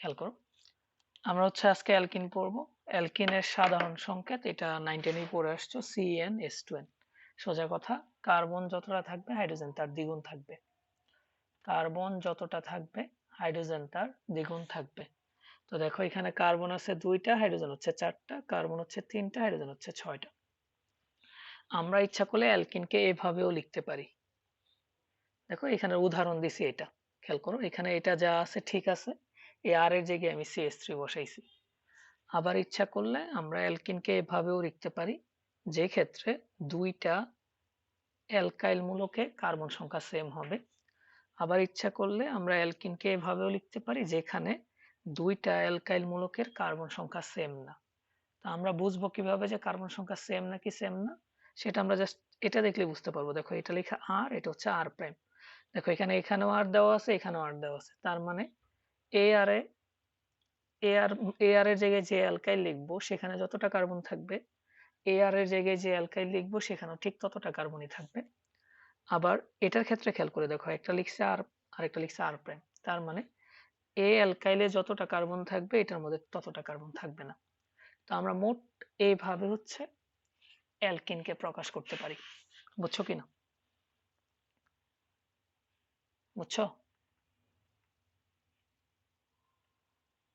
খেয়াল করো, আমরা আজকে অ্যালকিন পড়ব। অ্যালকিনের সাধারণ সংকেত, এটা 9-10 পড়ে আসছো, CnS2n। সোজা কথা, কার্বন যতটা থাকবে হাইড্রোজেন তার দ্বিগুণ থাকবে। কার্বন যতটা থাকবে হাইড্রোজেন তার দ্বিগুণ থাকবে। তো দেখো এখানে কার্বন আছে 2টা, হাইড্রোজেন হচ্ছে 4টা, কার্বন হচ্ছে 3টা, হাইড্রোজেন হচ্ছে 6টা। আমরা ইচ্ছা করলে অ্যালকিনকে এভাবেও লিখতে পারি। দেখো এখানে উদাহরণ দিছি, এটা খেয়াল করো, এখানে এটা যা আছে ঠিক আছে, এই আর এর জায়গায় আমি CH3 বসাইছি। আবার ইচ্ছা করলে আমরা অ্যালকিনকে এভাবেও লিখতে পারি, যে ক্ষেত্রে 2টা অ্যালকাইল মূলকে কার্বন সংখ্যা সেম হবে। আবার ইচ্ছা করলে আমরা অ্যালকিনকে এভাবেও লিখতে পারি, যেখানে 2টা অ্যালকাইল মূলকের কার্বন সংখ্যা সেম না। তো আমরা বুঝবো কিভাবে যে কার্বন সংখ্যা সেম নাকি সেম না, সেটা আমরা জাস্ট এটা দেখলে বুঝতে পারবো। দেখো এটা লেখা আর, এটা হচ্ছে আর প্রাইম। দেখো এখানেও আর দেওয়া আছে, এখানেও আর দেওয়া আছে, তার মানে এ আর এর জায়গায় যে অ্যালকাইল লিখবো সেখানে যতটা কার্বন থাকবে, আর এর জায়গায় যে অ্যালকাইল লিখবো সেখানেও ঠিক ততটা কার্বনই থাকবে। আবার এটার ক্ষেত্রে খেয়াল করে দেখো, একটা লিখছে আর, আরেকটা লিখছে আর প্রাইম, তার মানে অ্যালকাইলে যতটা কার্বন থাকবে এটার মধ্যে ততটা কার্বন থাকবে না। তো আমরা মোট এইভাবে অ্যালকিনকে প্রকাশ করতে পারি। বুঝছো কিনা? বুঝছো?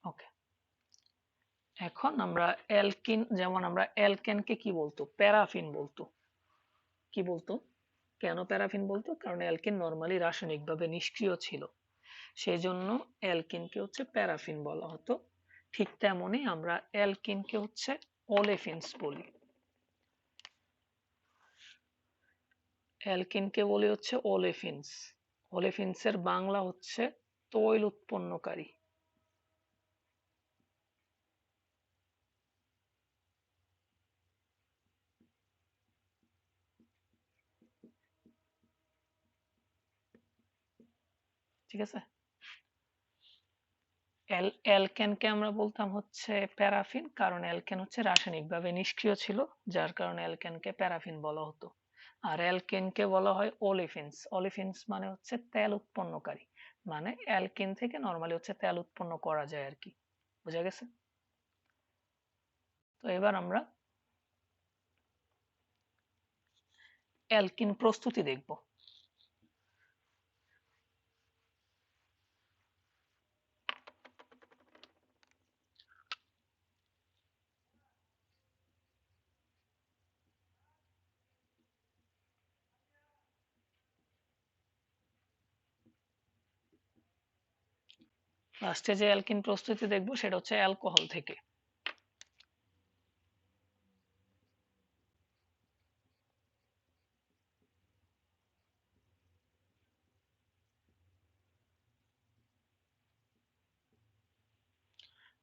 ওকে। এখন আমরা অ্যালকিন, যেমন আমরা অ্যালকেনকে কি বলতো, প্যারাফিন বলতো। কি বলতো? কেন প্যারাফিন বলতো? কারণ অ্যালকিন নরমালি রাসায়নিকভাবে নিষ্ক্রিয় ছিল, সেই জন্য অ্যালকিনকে প্যারাফিন বলা হতো। ঠিক তেমনি আমরা অ্যালকিনকে ওলেফিনস বলি। অ্যালকিনকে বলি ওলেফিনস। ওলেফিনসের বাংলা তৈল উৎপন্নকারী। ঠিক আছে। অ্যালকেনকে আমরা বলতাম প্যারাফিন, কারণ অ্যালকেন রাসায়নিকভাবে নিষ্ক্রিয় ছিল, যার কারণে অ্যালকেনকে প্যারাফিন বলা হতো। আর অ্যালকেনকে বলা হয় ওলেফিনস। ওলেফিনস মানে তেল উৎপন্নকারী, মানে অ্যালকেন থেকে নরমালি তেল উৎপন্ন করা যায় আর কি। বুঝা গেছে? তো এবার আমরা অ্যালকিন প্রস্তুতি দেখব। ফার্স্টে যে অ্যালকিন প্রস্তুতি দেখব সেটা অ্যালকোহল থেকে।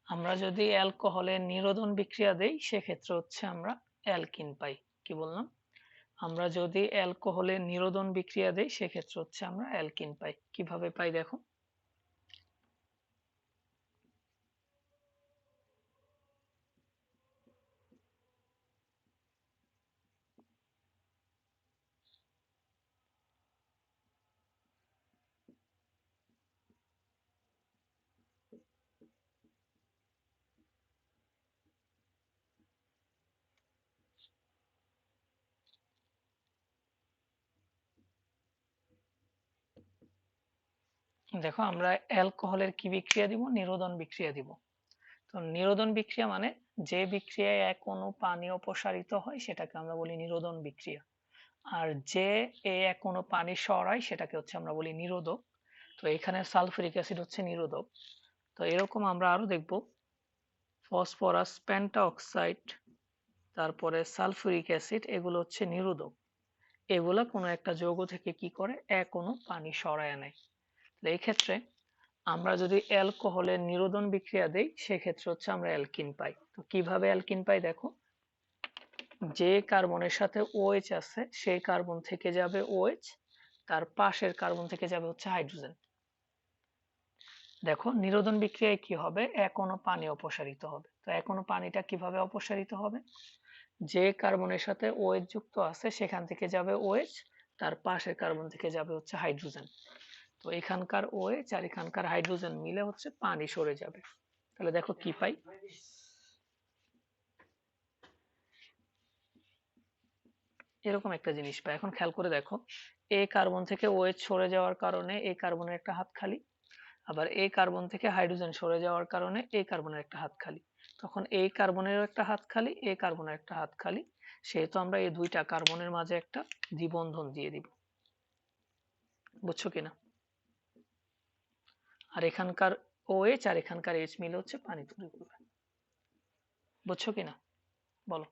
আমরা যদি অ্যালকোহলের নিরোধন বিক্রিয়া দেই সেক্ষেত্রে আমরা অ্যালকিন পাই। কি বললাম? আমরা যদি অ্যালকোহলের নিরোধন বিক্রিয়া দেই সেক্ষেত্রে আমরা অ্যালকিন পাই। কিভাবে পাই দেখো। দেখো আমরা অ্যালকোহলের কি বিক্রিয়া দিব? নিরোধন বিক্রিয়া দিব। তো নিরোধন বিক্রিয়া মানে যে বিক্রিয়ায় এক অণু পানি অপসারিত হয় সেটাকে আমরা বলি নিরোধন বিক্রিয়া। আর যে এক অণু পানি সরায় সেটাকে আমরা বলি নিরোধক। তো এখানে সালফিউরিক অ্যাসিড নিরোধক। তো এরকম আমরা আরো দেখব, ফসফরাস পেন্টাঅক্সাইড, তারপরে সালফিউরিক অ্যাসিড, এগুলো নিরোধক। এগুলা কোনো একটা যৌগ থেকে কি করে? এক অণু পানি সরায় নেয়। এই ক্ষেত্রে আমরা যদি অ্যালকোহলের নিরোধন বিক্রিয়া দেই সেক্ষেত্রে আমরা অ্যালকিন পাই। তো কিভাবে অ্যালকিন পাই দেখো, যে কার্বনের সাথে OH আছে সেই কার্বন থেকে যাবে OH, তার পাশের কার্বন থেকে যাবে হাইড্রোজেন। দেখো নিরোধন বিক্রিয়ায় কি হবে? এক অণু পানি অপসারিত হবে। তো এক অণু পানিটা কিভাবে অপসারিত হবে? যে কার্বনের সাথে OH যুক্ত আছে সেখান থেকে যাবে OH, তার পাশের কার্বন থেকে যাবে হাইড্রোজেন। তো এখানকার OH আর এখানকার হাইড্রোজেন মিলে হচ্ছে পানি সরে যাবে। তাহলে দেখো কি পাই, এরকম একটা জিনিস পাই। এখন খেয়াল করে দেখো, এই কার্বন থেকে OH সরে যাওয়ার কারণে এই কার্বনের একটা হাত খালি, আবার এই কার্বন থেকে হাইড্রোজেন সরে যাওয়ার কারণে এই কার্বনের একটা হাত খালি। তখন এই কার্বনেরও একটা হাত খালি, এই কার্বনের একটা হাত খালি, সেহেতু আমরা এই দুইটা কার্বনের মাঝে একটা দ্বিবন্ধন দিয়ে দিব। বুঝছো কিনা? আর এখানকার OH আর এখানকার H মিলে হচ্ছে পানি তৈরি করবে। বুঝছো কিনা বলো।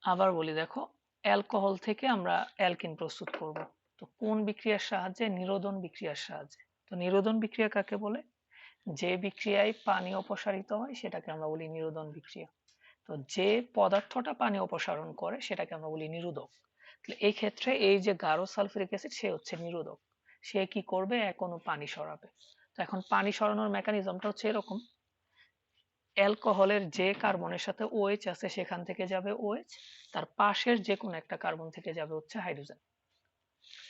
আবার বলি দেখো, অ্যালকোহল থেকে আমরা অ্যালকিন প্রস্তুত করব। তো কোন বিক্রিয়ার সাহায্যে? নিরোধন বিক্রিয়ার সাহায্যে। তো নিরোধন বিক্রিয়া কাকে বলে? যে বিক্রিয়ায় পানি অপসারিত হয় সেটাকে আমরা বলি নিরোধন বিক্রিয়া। তো যে পদার্থটা পানি অপসারণ করে সেটাকে আমরা বলি নিরোধক। এই ক্ষেত্রে এই যে গাঢ় সালফিউরিক অ্যাসিড, সে হচ্ছে নিরোধক। সে কি করবে? এক অণু পানি সরাবে। তো এখন পানি সরানোর মেকানিজমটা হচ্ছে এরকম, অ্যালকোহলের যে কার্বনের সাথে OH আছে সেখান থেকে যাবে OH, তার পাশের যে কোনো একটা কার্বন থেকে যাবে হচ্ছে হাইড্রোজেন।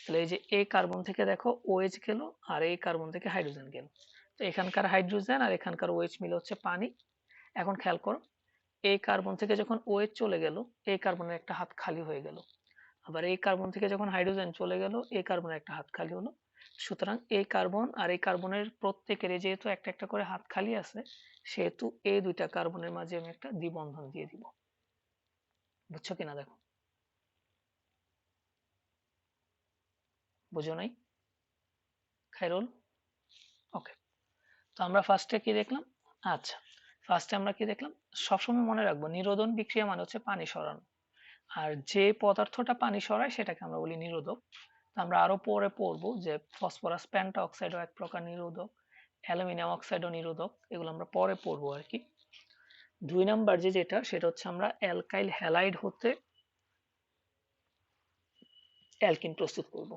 তাহলে এই যে এই কার্বন থেকে দেখো OH গেল, আর এই কার্বন থেকে হাইড্রোজেন গেল। তো এখানকার হাইড্রোজেন আর এখানকার OH মিলে হচ্ছে পানি। এখন খেয়াল করো, এই কার্বন থেকে যখন OH চলে গেল, এই কার্বনের একটা হাত খালি হয়ে গেল। আবার এই কার্বন থেকে যখন হাইড্রোজেন চলে গেল, এই কার্বনের একটা হাত খালি হলো। সুতরাং এই কার্বন আর এই কার্বনের প্রত্যেকের যেহেতু একটা একটা করে হাত খালি আছে, সেহেতু এই দুইটা কার্বনের মাঝে আমি একটা দ্বিবন্ধন দিয়ে দিব। বুঝছো কিনা দেখো। বুঝো নাই খাইরুল? ওকে। তো আমরা ফার্স্টে কি দেখলাম? আচ্ছা, ফার্স্টে আমরা কি দেখলাম? সবসময় মনে রাখবো, নিরোধন বিক্রিয়া মানে হচ্ছে পানি সরানো। আর যে পদার্থটা পানি সরায় সেটাকে আমরা বলি নিরোধক। আমরা আরো পরে পড়বো যে ফসফরাস পেন্টা অক্সাইডও এক প্রকার নিরোধক, অ্যালুমিনিয়াম অক্সাইডও নিরোধক, এগুলো আমরা পরে পড়বো আর কি। 2 নাম্বার যেটা, সেটা হচ্ছে আমরা অ্যালকাইল হ্যালাইড হতে অ্যালকিন প্রস্তুত করব।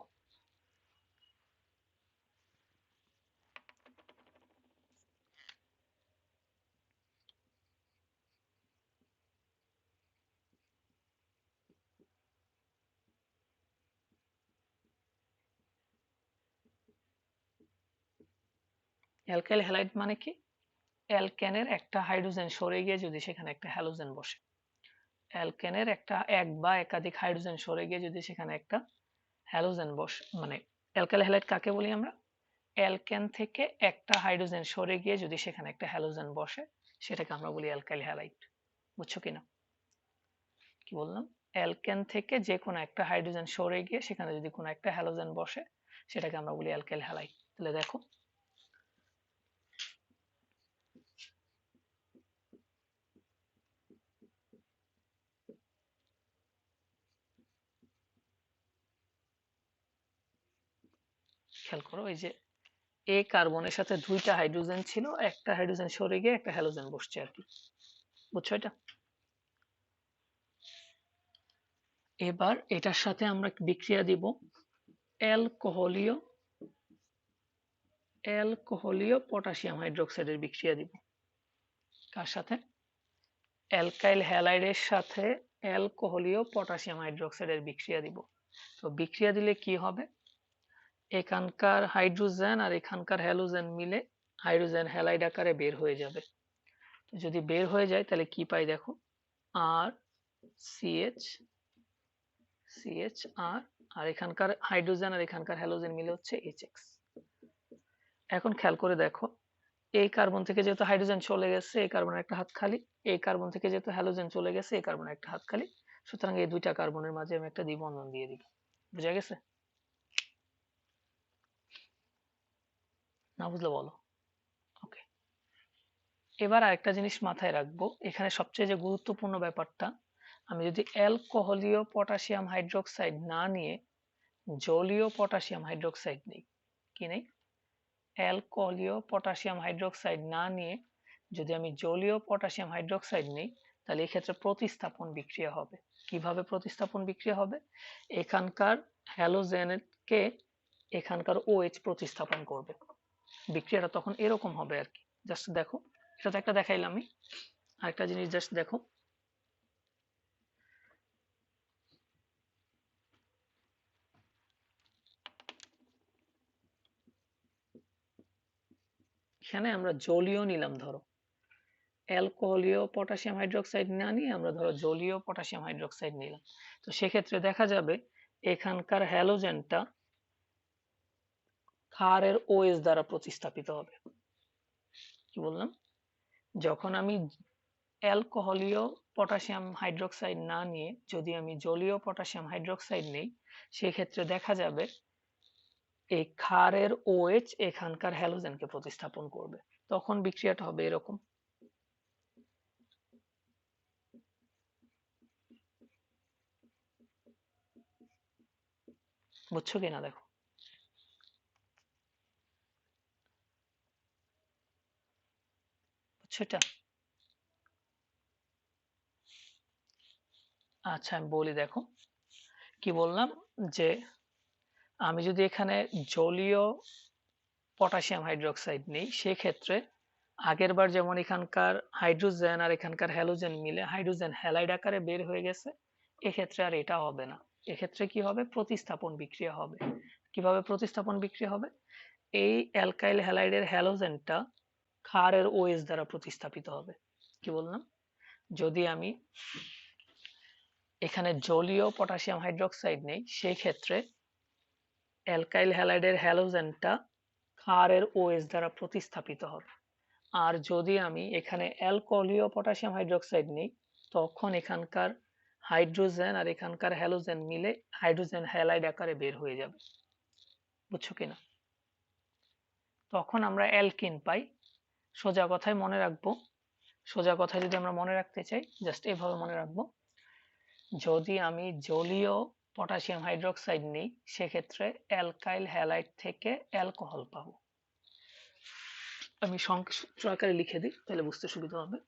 অ্যালকাইল হ্যালাইড মানে কি? অ্যালকেনের একটা হাইড্রোজেন সরে গিয়ে যদি সেখানে একটা হ্যালোজেন বসে, অ্যালকেনের একটা এক বা একাধিক হাইড্রোজেন সরে গিয়ে যদি সেখানে একটা হ্যালোজেন বসে, মানে অ্যালকাইল হ্যালাইড কাকে বলি আমরা? অ্যালকেন থেকে একটা হাইড্রোজেন সরে গিয়ে যদি সেখানে একটা হ্যালোজেন বসে, সেটাকে আমরা বলি অ্যালকাইল হ্যালাইড। বুঝছো কিনা? কি বললাম? অ্যালকেন থেকে যে কোনো একটা হাইড্রোজেন সরে গিয়ে সেখানে যদি কোনো একটা হ্যালোজেন বসে, সেটাকে আমরা বলি অ্যালকাইল হ্যালাইড। তাহলে দেখো, খেয়াল করো, এই যে এ কার্বনের সাথে দুইটা হাইড্রোজেন ছিল, একটা হাইড্রোজেন সরে গিয়ে একটা হ্যালোজেন বসছে আর কি। বুঝছো এটা? এবার এটার সাথে আমরা বিক্রিয়া দিব অ্যালকোহলীয় অ্যালকোহলীয় পটাশিয়াম হাইড্রোক্সাইডের বিক্রিয়া দিব। কার সাথে? অ্যালকাইল হ্যালাইডের সাথে অ্যালকোহলীয় পটাশিয়াম হাইড্রোক্সাইডের বিক্রিয়া দিব। তো বিক্রিয়া দিলে কি হবে? এখানকার হাইড্রোজেন আর এখানকার হ্যালোজেন মিলে হাইড্রোজেন হ্যালাইড আকারে বের হয়ে যাবে। যদি বের হয়ে যায় তাহলে কি পাই দেখো, আর সিএইচ সিএইচ আর এখানকার হাইড্রোজেন আর এখানকার হ্যালোজেন মিলে হচ্ছে এইচএক্স। এখন খেয়াল করে দেখো, এই কার্বন থেকে যেহেতু হাইড্রোজেন চলে গেছে, এই কার্বনের একটা হাত খালি, এই কার্বন থেকে যেহেতু হ্যালোজেন চলে গেছে, এই কার্বনের একটা হাত খালি। সুতরাং এই দুইটা কার্বনের মাঝে আমি একটা দ্বিবন্ধন দিয়ে দিব। বুঝা গেছে? না বুঝলে বলো। ওকে। এবার আরেকটা জিনিস মাথায় রাখবো, এখানে সবচেয়ে যে গুরুত্বপূর্ণ ব্যাপারটা, আমি যদি অ্যালকোহলীয় পটাশিয়াম হাইড্রোক্সাইড না নিয়ে জলীয় পটাশিয়াম হাইড্রোক্সাইড নেই, কি নেই? অ্যালকোহলীয় পটাশিয়াম হাইড্রোক্সাইড না নিয়ে যদি আমি জলীয় পটাশিয়াম হাইড্রোক্সাইড নিই, তাহলে এই ক্ষেত্রে প্রতিস্থাপন বিক্রিয়া হবে। কিভাবে প্রতিস্থাপন বিক্রিয়া হবে? এখানকার হ্যালোজেনকে এখানকার OH প্রতিস্থাপন করবে। বিক্রিয়াটা তখন এরকম হবে আর কি। জাস্ট দেখো, এটা তো একটা দেখাইলাম আমি, আরেকটা জিনিস জাস্ট দেখো। এখানে আমরা জলীয় নিলাম, ধরো অ্যালকোহলীয় পটাশিয়াম হাইড্রোক্সাইড না নিয়ে আমরা ধরো জলীয় পটাশিয়াম হাইড্রোক্সাইড নিলাম। তো সেক্ষেত্রে দেখা যাবে এখানকার হ্যালোজেনটা ক্ষারের OH দ্বারা প্রতিস্থাপিত হবে। কি বললাম? যখন আমি অ্যালকোহলীয় পটাশিয়াম হাইড্রোক্সাইড না নিয়ে যদি আমি জলীয় পটাশিয়াম হাইড্রোক্সাইড নেই, সেক্ষেত্রে দেখা যাবে এই ক্ষারের OH এখানকার হ্যালোজেনকে প্রতিস্থাপন করবে। তখন বিক্রিয়াটা হবে এরকম। বুঝছো কিনা দেখো। বুঝছো এটা? আচ্ছা আমি বলি, দেখো কি বললাম, যে আমি যদি এখানে জলীয় পটাশিয়াম হাইড্রোক্সাইড নেই, সেক্ষেত্রে আগের বার যেমন এখানকার হাইড্রোজেন আর এখানকার হ্যালোজেন মিলে হাইড্রোজেন হ্যালাইড আকারে বের হয়ে গেছে, এক্ষেত্রে আর এটা হবে না। এক্ষেত্রে কি হবে? প্রতিস্থাপন বিক্রিয়া হবে। কিভাবে প্রতিস্থাপন বিক্রিয়া হবে? এই অ্যালকাইল হ্যালাইডের হ্যালোজেনটা ক্ষারের OH দ্বারা প্রতিস্থাপিত হবে। কি বললাম? যদি আমি এখানে জলীয় পটাশিয়াম হাইড্রোক্সাইড নেই, সেই ক্ষেত্রে অ্যালকাইল হ্যালাইডের হ্যালোজেনটা ক্ষারের OH দ্বারা প্রতিস্থাপিত হবে। আর যদি আমি এখানে অ্যালকোহলীয় পটাশিয়াম হাইড্রোক্সাইড নিই, তখন এখানকার হাইড্রোজেন আর এখানকার হ্যালোজেন মিলে হাইড্রোজেন হ্যালাইড আকারে বের হয়ে যাবে। বুঝছো কিনা? তখন আমরা অ্যালকিন পাই। সোজা কথায় মনে রাখবো, সোজা কথায় যদি আমরা মনে রাখতে চাই, জাস্ট এভাবে মনে রাখবো, যদি আমি জলীয় পটাশিয়াম হাইড্রোক্সাইড নিই, সেক্ষেত্রে অ্যালকাইল হ্যালাইড থেকে অ্যালকোহল পাবো। আমি সংক্ষিপ্ত আকারে লিখে দিই, তাহলে বুঝতে সুবিধা হবে।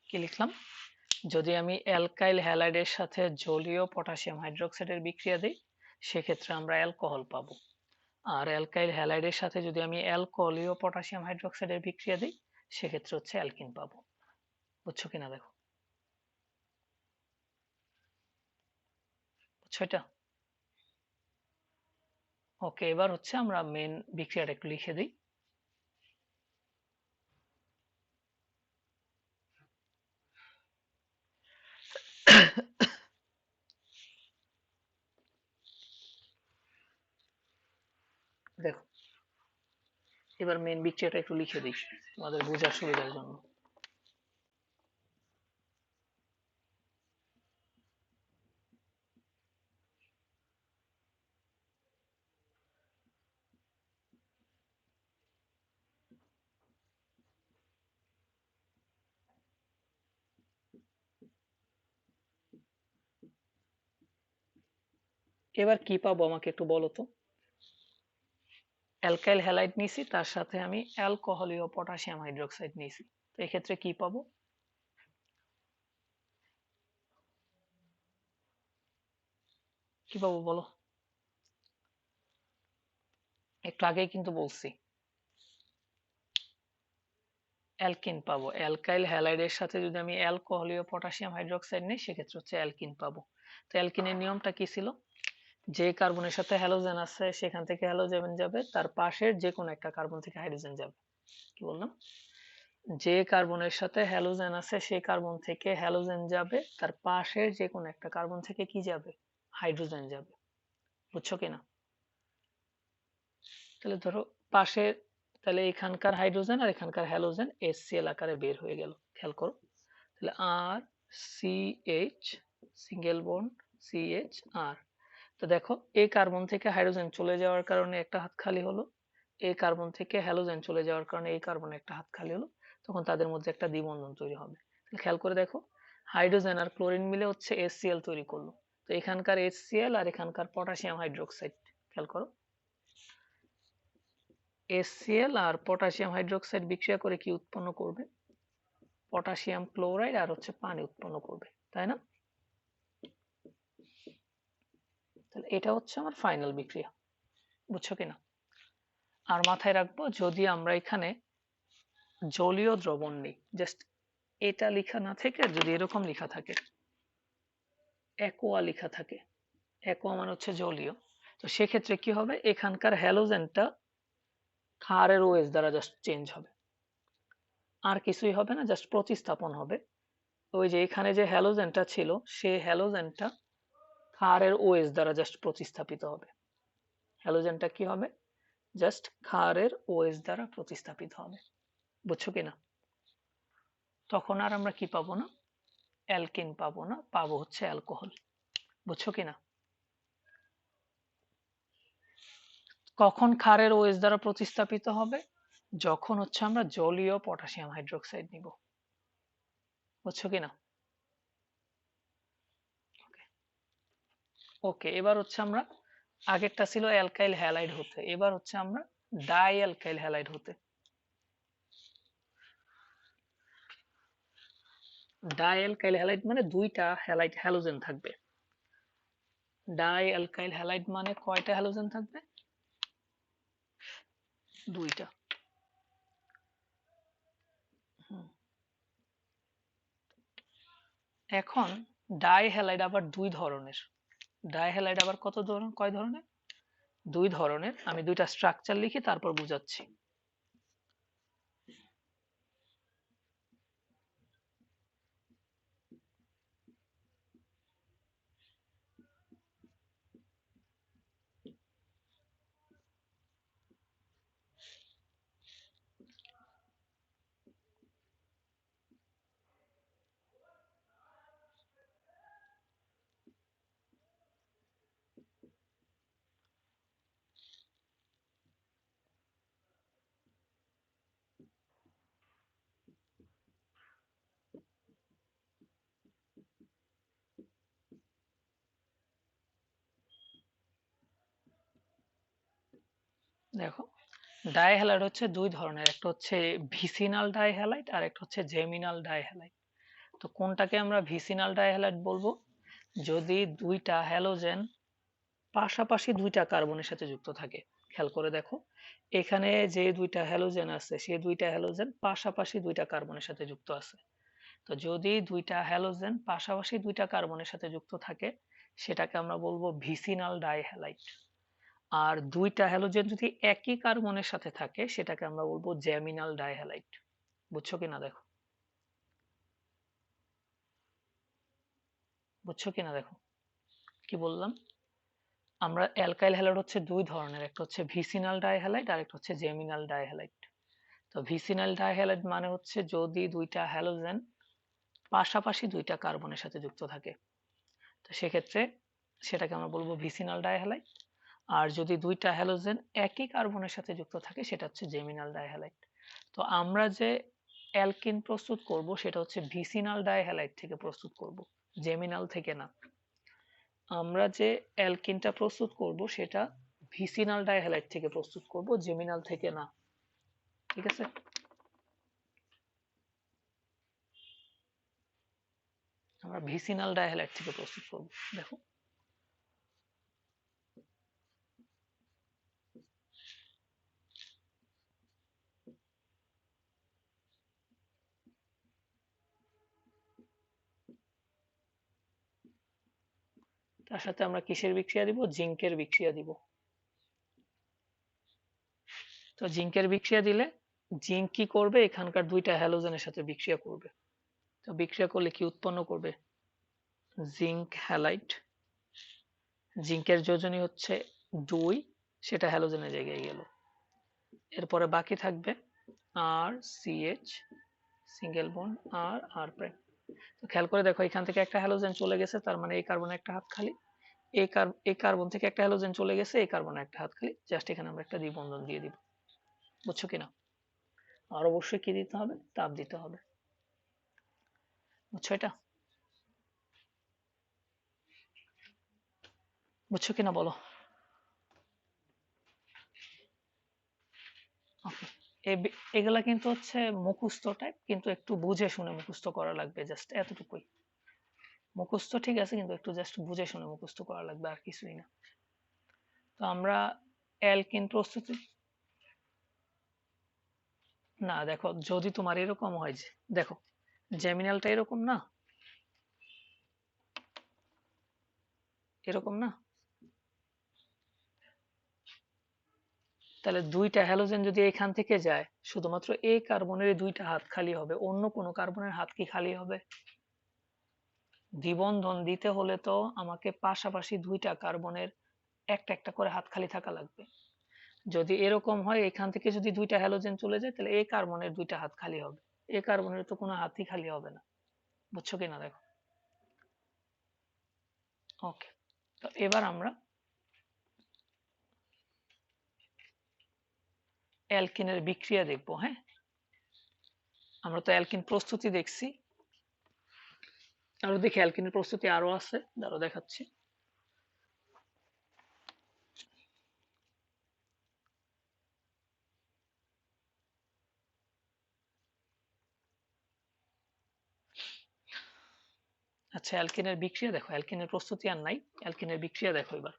কি লিখলাম? যদি আমি অ্যালকাইল হ্যালাইডের সাথে জলীয় পটাশিয়াম হাইড্রোক্সাইডের বিক্রিয়া দিই, সেক্ষেত্রে আমরা অ্যালকোহল পাবো। আর অ্যালকাইল হ্যালাইডের সাথে যদি আমি অ্যালকোহলীয় পটাশিয়াম হাইড্রোক্সাইডের বিক্রিয়া দিই, সেক্ষেত্রে হচ্ছে অ্যালকিন পাবো। বুঝছো কিনা দেখো। বুঝছো এটা? ওকে, এবার হচ্ছে আমরা মেন বিক্রিয়াটা একটু লিখে দিই। দেখো, এবার মেন বিক্রিয়াটা একটু লিখে দিই তোমাদের বোঝার সুবিধার জন্য। এবার কি পাবো আমাকে একটু বলো তো। অ্যালকাইল হ্যালাইড নিয়েছি, তার সাথে আমি অ্যালকোহলীয় পটাশিয়াম হাইড্রোক্সাইড নিয়েছি, তো এক্ষেত্রে কি পাবো? কি পাবো বলো? একটু আগেই কিন্তু বলছি অ্যালকিন পাবো। অ্যালকাইল হ্যালাইডের সাথে যদি আমি অ্যালকোহলীয় পটাশিয়াম হাইড্রোক্সাইড নিই, সেক্ষেত্রে হচ্ছে অ্যালকিন পাবো। তো অ্যালকিনের নিয়মটা কি ছিল? যে কার্বনের সাথে হ্যালোজেন আছে সেখান থেকে হ্যালোজেন যাবে, তার পাশের যে কোনো একটা কার্বন থেকে হাইড্রোজেন যাবে। কি বললাম? যে কার্বনের সাথে হ্যালোজেন আছে সেই কার্বন থেকে হ্যালোজেন যাবে, তার পাশের যে কোনো একটা কার্বন থেকে কি যাবে? হাইড্রোজেন যাবে। বুঝছো কিনা? তাহলে ধরো পাশের তাহলে এখানকার হাইড্রোজেন আর এখানকার হ্যালোজেন HCl আকারে বের হয়ে গেল। খেয়াল করো, তাহলে আর C H single bond CH আর। তো দেখো এই কার্বন থেকে হাইড্রোজেন চলে যাওয়ার কারণে একটা হাত খালি হলো, এই কার্বন থেকে হ্যালোজেন চলে যাওয়ার কারণে এই কার্বনে একটা হাত খালি হলো, তখন তাদের মধ্যে একটা দ্বিবন্ধন তৈরি হবে। খেয়াল করে দেখো, হাইড্রোজেন আর ক্লোরিন মিলে হচ্ছে HCl তৈরি করলো। তো এখানকার HCl আর এখানকার পটাশিয়াম হাইড্রোক্সাইড, খেয়াল করো, HCl আর পটাশিয়াম হাইড্রোক্সাইড বিক্রিয়া করে কি উৎপন্ন করবে? পটাশিয়াম ক্লোরাইড আর হচ্ছে পানি উৎপন্ন করবে, তাই না? তাহলে এটা হচ্ছে আমার ফাইনাল বিক্রিয়া, বুঝছো কিনা? আর মাথায় রাখবো, যদি আমরা এখানে জলীয় দ্রবণ নেই, জাস্ট এটা লেখা না থেকে যদি এরকম লেখা থাকে, অ্যাকোয়া লেখা থাকে, অ্যাকোয়া মানে হচ্ছে জলীয়, তো সেক্ষেত্রে কি হবে, এখানকার হ্যালোজেনটা ক্ষারের OH দ্বারা জাস্ট চেঞ্জ হবে, আর কিছুই হবে না, জাস্ট প্রতিস্থাপন হবে। ওই যে এখানে যে হ্যালোজেনটা ছিল, সে হ্যালোজেনটা ক্ষারের OH দ্বারা জাস্ট প্রতিস্থাপিত হবে। হ্যালোজেনটা কি হবে? জাস্ট ক্ষারের OH দ্বারা প্রতিস্থাপিত হবে, বুঝছো কিনা? তখন আর আমরা কি পাবো না, অ্যালকিন পাবো না, পাবো হচ্ছে অ্যালকোহল, বুঝছো কিনা? কখন ক্ষারের OH দ্বারা প্রতিস্থাপিত হবে? যখন হচ্ছে আমরা জলীয় পটাশিয়াম হাইড্রোক্সাইড নিব, বুঝছো কিনা? ওকে, এবার হচ্ছে আমরা, আগেরটা ছিল অ্যালকাইল হ্যালাইড হতে, এবার হচ্ছে আমরা ডাই অ্যালকাইল হ্যালাইড হতে। ডাই অ্যালকাইল হ্যালাইড মানে দুইটা হ্যালাইড হ্যালোজেন থাকবে। ডাই অ্যালকাইল হ্যালাইড মানে কয়টা হ্যালোজেন থাকবে? দুইটা। এখন ডাই হ্যালাইড আবার দুই ধরনের। ডাই হ্যালাইড আবার কয় ধরনের? দুই ধরনের। আমি দুইটা স্ট্রাকচার লিখি, তারপর বুঝাচ্ছি। দেখো, ডাই হ্যালাইড হচ্ছে দুই ধরনের, একটা হচ্ছে ভিসিনাল ডাই হ্যালাইড আর একটা হচ্ছে জেমিনাল ডাই হ্যালাইড। তো কোনটাকে আমরা ভিসিনাল ডাই হ্যালাইড বলবো? যদি দুইটা হ্যালোজেন পাশাপাশি দুইটা কার্বনের সাথে যুক্ত থাকে। খেয়াল করে দেখো, এখানে যে দুইটা হ্যালোজেন আছে, সেই দুইটা হ্যালোজেন পাশাপাশি দুইটা কার্বনের সাথে যুক্ত আছে। তো যদি দুইটা হ্যালোজেন পাশাপাশি দুইটা কার্বনের সাথে যুক্ত থাকে, সেটাকে আমরা বলবো ভিসিনাল ডাই হ্যালাইড। আর দুইটা হ্যালোজেন যদি একই কার্বনের সাথে থাকে, সেটাকে আমরা বলবো জ্যামিনাল ডাই হ্যালাইড। বুঝছো কিনা দেখো, বুঝছো কিনা দেখো কি বললাম? আমরা অ্যালকাইল হ্যালাইড হচ্ছে দুই ধরনের, একটা হচ্ছে ভিসিনাল ডাই হ্যালাইড আর একটা হচ্ছে জেমিনাল ডাই হ্যালাইড। তো ভিসিনাল ডাই হ্যালাইড মানে হচ্ছে যদি দুইটা হ্যালোজেন পাশাপাশি দুইটা কার্বনের সাথে যুক্ত থাকে, তো সেক্ষেত্রে সেটাকে আমরা বলবো ভিসিনাল ডাই হ্যালাইড। আর যদি দুইটা হ্যালোজেন একই কার্বনের সাথে যুক্ত থাকে, সেটা হচ্ছে জেমিনাল ডাই হ্যালাইড। তো আমরা যে অ্যালকিন প্রস্তুত করব, সেটা হচ্ছে ভিসিনাল ডাই হ্যালাইড থেকে প্রস্তুত করব, জেমিনাল থেকে না। আমরা যে অ্যালকিনটা প্রস্তুত করব, সেটা ভিসিনাল ডাই হ্যালাইড থেকে প্রস্তুত করব, জেমিনাল থেকে না। ঠিক আছে? আমরা ভিসিনাল ডাই হ্যালাইড থেকে প্রস্তুত করব। দেখো, তার সাথে আমরা কিসের বিক্রিয়া দিব? জিঙ্কের বিক্রিয়া দিব। তো জিঙ্কের বিক্রিয়া দিলে জিঙ্ক কি করবে? এখানকার দুইটা হ্যালোজেনের সাথে বিক্রিয়া করবে। তো বিক্রিয়া করলে কি উৎপন্ন করবে? Zinc halide. জিঙ্কের যোজনী হচ্ছে 2, সেটা হ্যালোজেনের জায়গায় গেল। এরপরে বাকি থাকবে আর সিএইচ সিঙ্গেল বন্ড আর আর প্রাইম। তো খেয়াল করে দেখো এখান থেকে একটা হ্যালোজেন চলে গেছে, তার মানে এই কার্বনে একটা হাত খালি, এই কার্বন থেকে একটা হ্যালোজেন চলে গেছে, এই কার্বনে একটা হাত খালি, জাস্ট এখানে আমরা একটা দ্বিবন্ধন দিয়ে দিব। বুঝছো কিনা? আর অবশ্যই কি দিতে হবে? তাপ দিতে হবে। বুঝছো এটা? বুঝছো কিনা বলো? ওকে। এগুলা কিন্তু হচ্ছে মুখস্থ টাইপ, কিন্তু একটু বুঝে শুনে মুখস্থ করা লাগবে, জাস্ট এতটুকুই। মুখস্থ ঠিক আছে, কিন্তু একটু জাস্ট বুঝে শুনে মুখস্থ করা লাগবে, আর কিছুই না। তো আমরা অ্যালকিন প্রস্তুতি, না দেখো যদি তোমার এরকম হয় যে, দেখো জেমিনালটা এরকম না, এরকম না, তাহলে দুইটা হ্যালোজেন যদি এখান থেকে যায়, শুধুমাত্র এই কার্বনের দুইটা হাত খালি হবে, অন্য কোনো কার্বনের হাত কি খালি হবে? দ্বিবন্ধন দিতে হলে তো আমাকে পাশাপাশি দুইটা কার্বনের একটা একটা করে হাত খালি থাকা লাগবে। যদি এরকম হয় এখান থেকে যদি দুইটা হ্যালোজেন চলে যায়, তাহলে এই কার্বনের দুইটা হাত খালি হবে, এই কার্বনের তো কোনো হাতই খালি হবে না। বুঝছো কিনা দেখো? ওকে। তো এবার আমরা অ্যালকিনের বিক্রিয়া দেখব। হ্যাঁ, আমরা তো অ্যালকিন প্রস্তুতি দেখছি, আরো দেখি অ্যালকিনের প্রস্তুতি আরো আছে, দাঁড়াও দেখাচ্ছি। আচ্ছা, অ্যালকিনের বিক্রিয়া দেখো, অ্যালকিনের প্রস্তুতি আর নাই, অ্যালকিনের বিক্রিয়া দেখো এবার।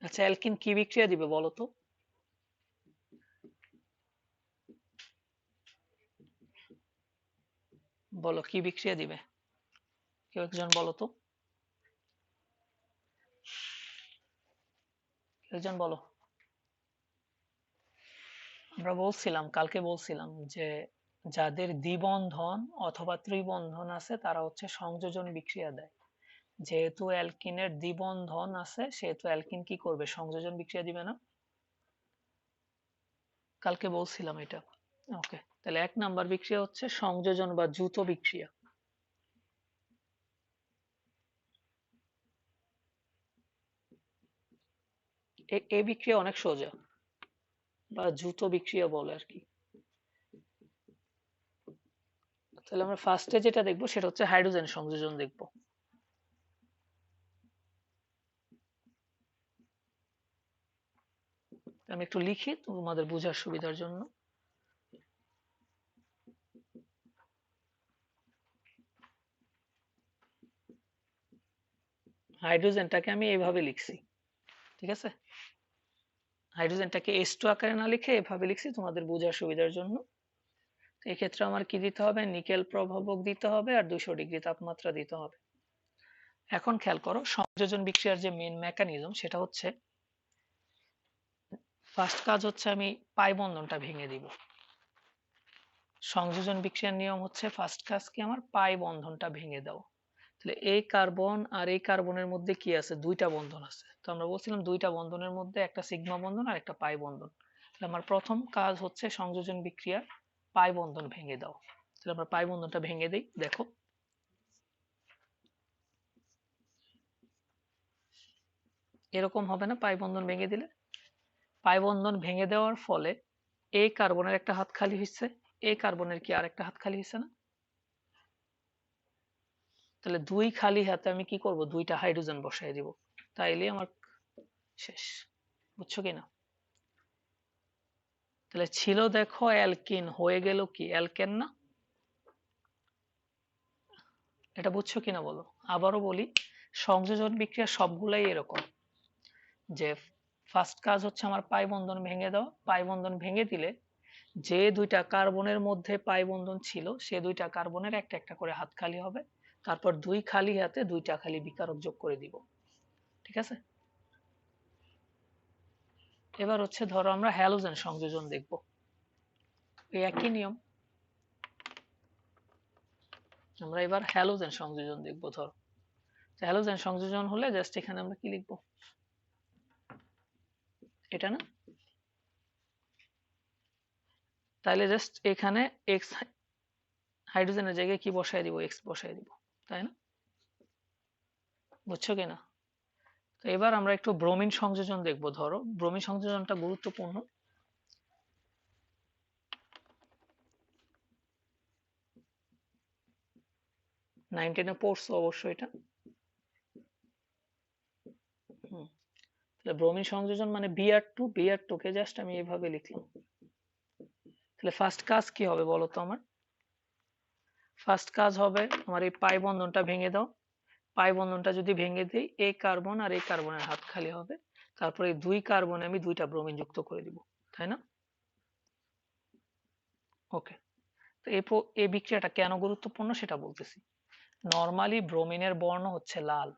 আচ্ছা, অ্যালকিন কি বিক্রিয়া দিবে বলো তো? বলো কি বিক্রিয়া দিবে, কেউ একজন বলো তো, কেউ একজন বলো। আমরা বলছিলাম, কালকে বলছিলাম যে যাদের দ্বিবন্ধন অথবা ত্রিবন্ধন আছে তারা হচ্ছে সংযোজন বিক্রিয়া দেয়। যেহেতু অ্যালকিনের দ্বিবন্ধন আছে, সেহেতু অ্যালকিন কি করবে? সংযোজন বিক্রিয়া দিবে না? কালকে বলছিলাম এটা। ওকে, তাহলে 1 নাম্বার বিক্রিয়া হচ্ছে সংযোজন বা যৌথ বিক্রিয়া। এই বিক্রিয়া অনেক সোজা, বা যৌথ বিক্রিয়া বলে আর কি। তাহলে আমরা ফার্স্টে যেটা দেখবো সেটা হচ্ছে হাইড্রোজেন সংযোজন দেখবো। আমি একটু লিখি তোমাদের বোঝার সুবিধার জন্য। হাইড্রোজেনটাকে আমি এইভাবে লিখছি, ঠিক আছে? হাইড্রোজেনটাকে H2 আকারে না লিখে এভাবে লিখছি তোমাদের বোঝার সুবিধার জন্য। তো এক্ষেত্রে আমার কি দিতে হবে? নিকেল প্রভাবক দিতে হবে আর 200 ডিগ্রি তাপমাত্রা দিতে হবে। এখন খেয়াল করো, সংযোজন বিক্রিয়ার যে মেইন মেকানিজম সেটা হচ্ছে, ফার্স্ট কাজ হচ্ছে আমি পাই বন্ধনটা ভেঙে দিব। সংযোজন বিক্রিয়ার নিয়ম হচ্ছে ফার্স্ট কাজ কি আমার? পাই বন্ধনটা ভেঙে দাও। তাহলে এই কার্বন আর এই কার্বনের মধ্যে কি আছে? দুইটা বন্ধন আছে। তো আমরা বলছিলাম দুইটা বন্ধনের মধ্যে একটা সিগমা বন্ধন আর একটা পাই বন্ধন। তাহলে আমার প্রথম কাজ হচ্ছে সংযোজন বিক্রিয়ার পাই বন্ধন ভেঙে দাও। তাহলে আমরা পাই বন্ধনটা ভেঙে দিই, দেখো এরকম হবে না? পাই বন্ধন ভেঙে দিলে, পাই বন্ধন ভেঙে দেওয়ার ফলে এই কার্বনের একটা হাত খালি হচ্ছে, এই কার্বনের কি আর একটা হাত খালি হচ্ছে না? তাহলে দুই খালি হাতে আমি কি করব? দুইটা হাইড্রোজেন বসাই দিব, তাইলে আমার শেষ। বুঝছো কিনা? তাহলে ছিল দেখো অ্যালকিন, হয়ে গেল কি অ্যালকেন না? এটা বুঝছো কিনা বলো? আবারও বলি, সংযোজন বিক্রিয়া সবগুলাই এরকম, যে ফার্স্ট কাজ হচ্ছে আমার পাই বন্ধন ভেঙে দাও। পাই বন্ধন ভেঙে দিলে যে দুইটা কার্বনের মধ্যে পাই বন্ধন ছিল, সে দুইটা কার্বনের একটা একটা করে হাত খালি হবে, তারপর দুই খালি হাতে দুইটা খালি বিকারক যোগ করে দিব। ঠিক আছে? এবার হচ্ছে ধরো আমরা হ্যালোজেন সংযোজন দেখব, এই একই নিয়ম। আমরা এবার হ্যালোজেন সংযোজন দেখবো। ধরো হ্যালোজেন সংযোজন হলে জাস্ট এখানে আমরা কি লিখবো, এটা না, তাহলে জাস্ট এখানে এক্স হাইড্রোজেনের জায়গায় কি বসাই দিব, এক্স বসাই দিব, তাই না? বুঝছো কিনা? তো এবার আমরা একটু ব্রোমিন সংযোজন দেখবো। ধরো ব্রোমিন সংযোজনটা গুরুত্বপূর্ণ। 9-10 পড়ছো অবশ্যই এটা। তাহলে ব্রোমিন সংযোজন মানে Br2 কে জাস্ট আমি এইভাবে লিখলাম। তাহলে ফার্স্ট কাজ কি হবে বলো তো আমার? ফার্স্ট কাজ হবে আমার এই পাই বন্ধনটা ভেঙে দাও। পাই বন্ধনটা যদি ভেঙে দিই, এই কার্বন আর এই কার্বনের হাত খালি হবে। তারপরে এই 2 কার্বনে আমি 2টা ব্রোমিন যুক্ত করে দিব, তাই না? ওকে। তো এই বিক্রিয়াটা কেন গুরুত্বপূর্ণ সেটা বলতেছি। নরমালি ব্রোমিনের বর্ণ হচ্ছে লাল,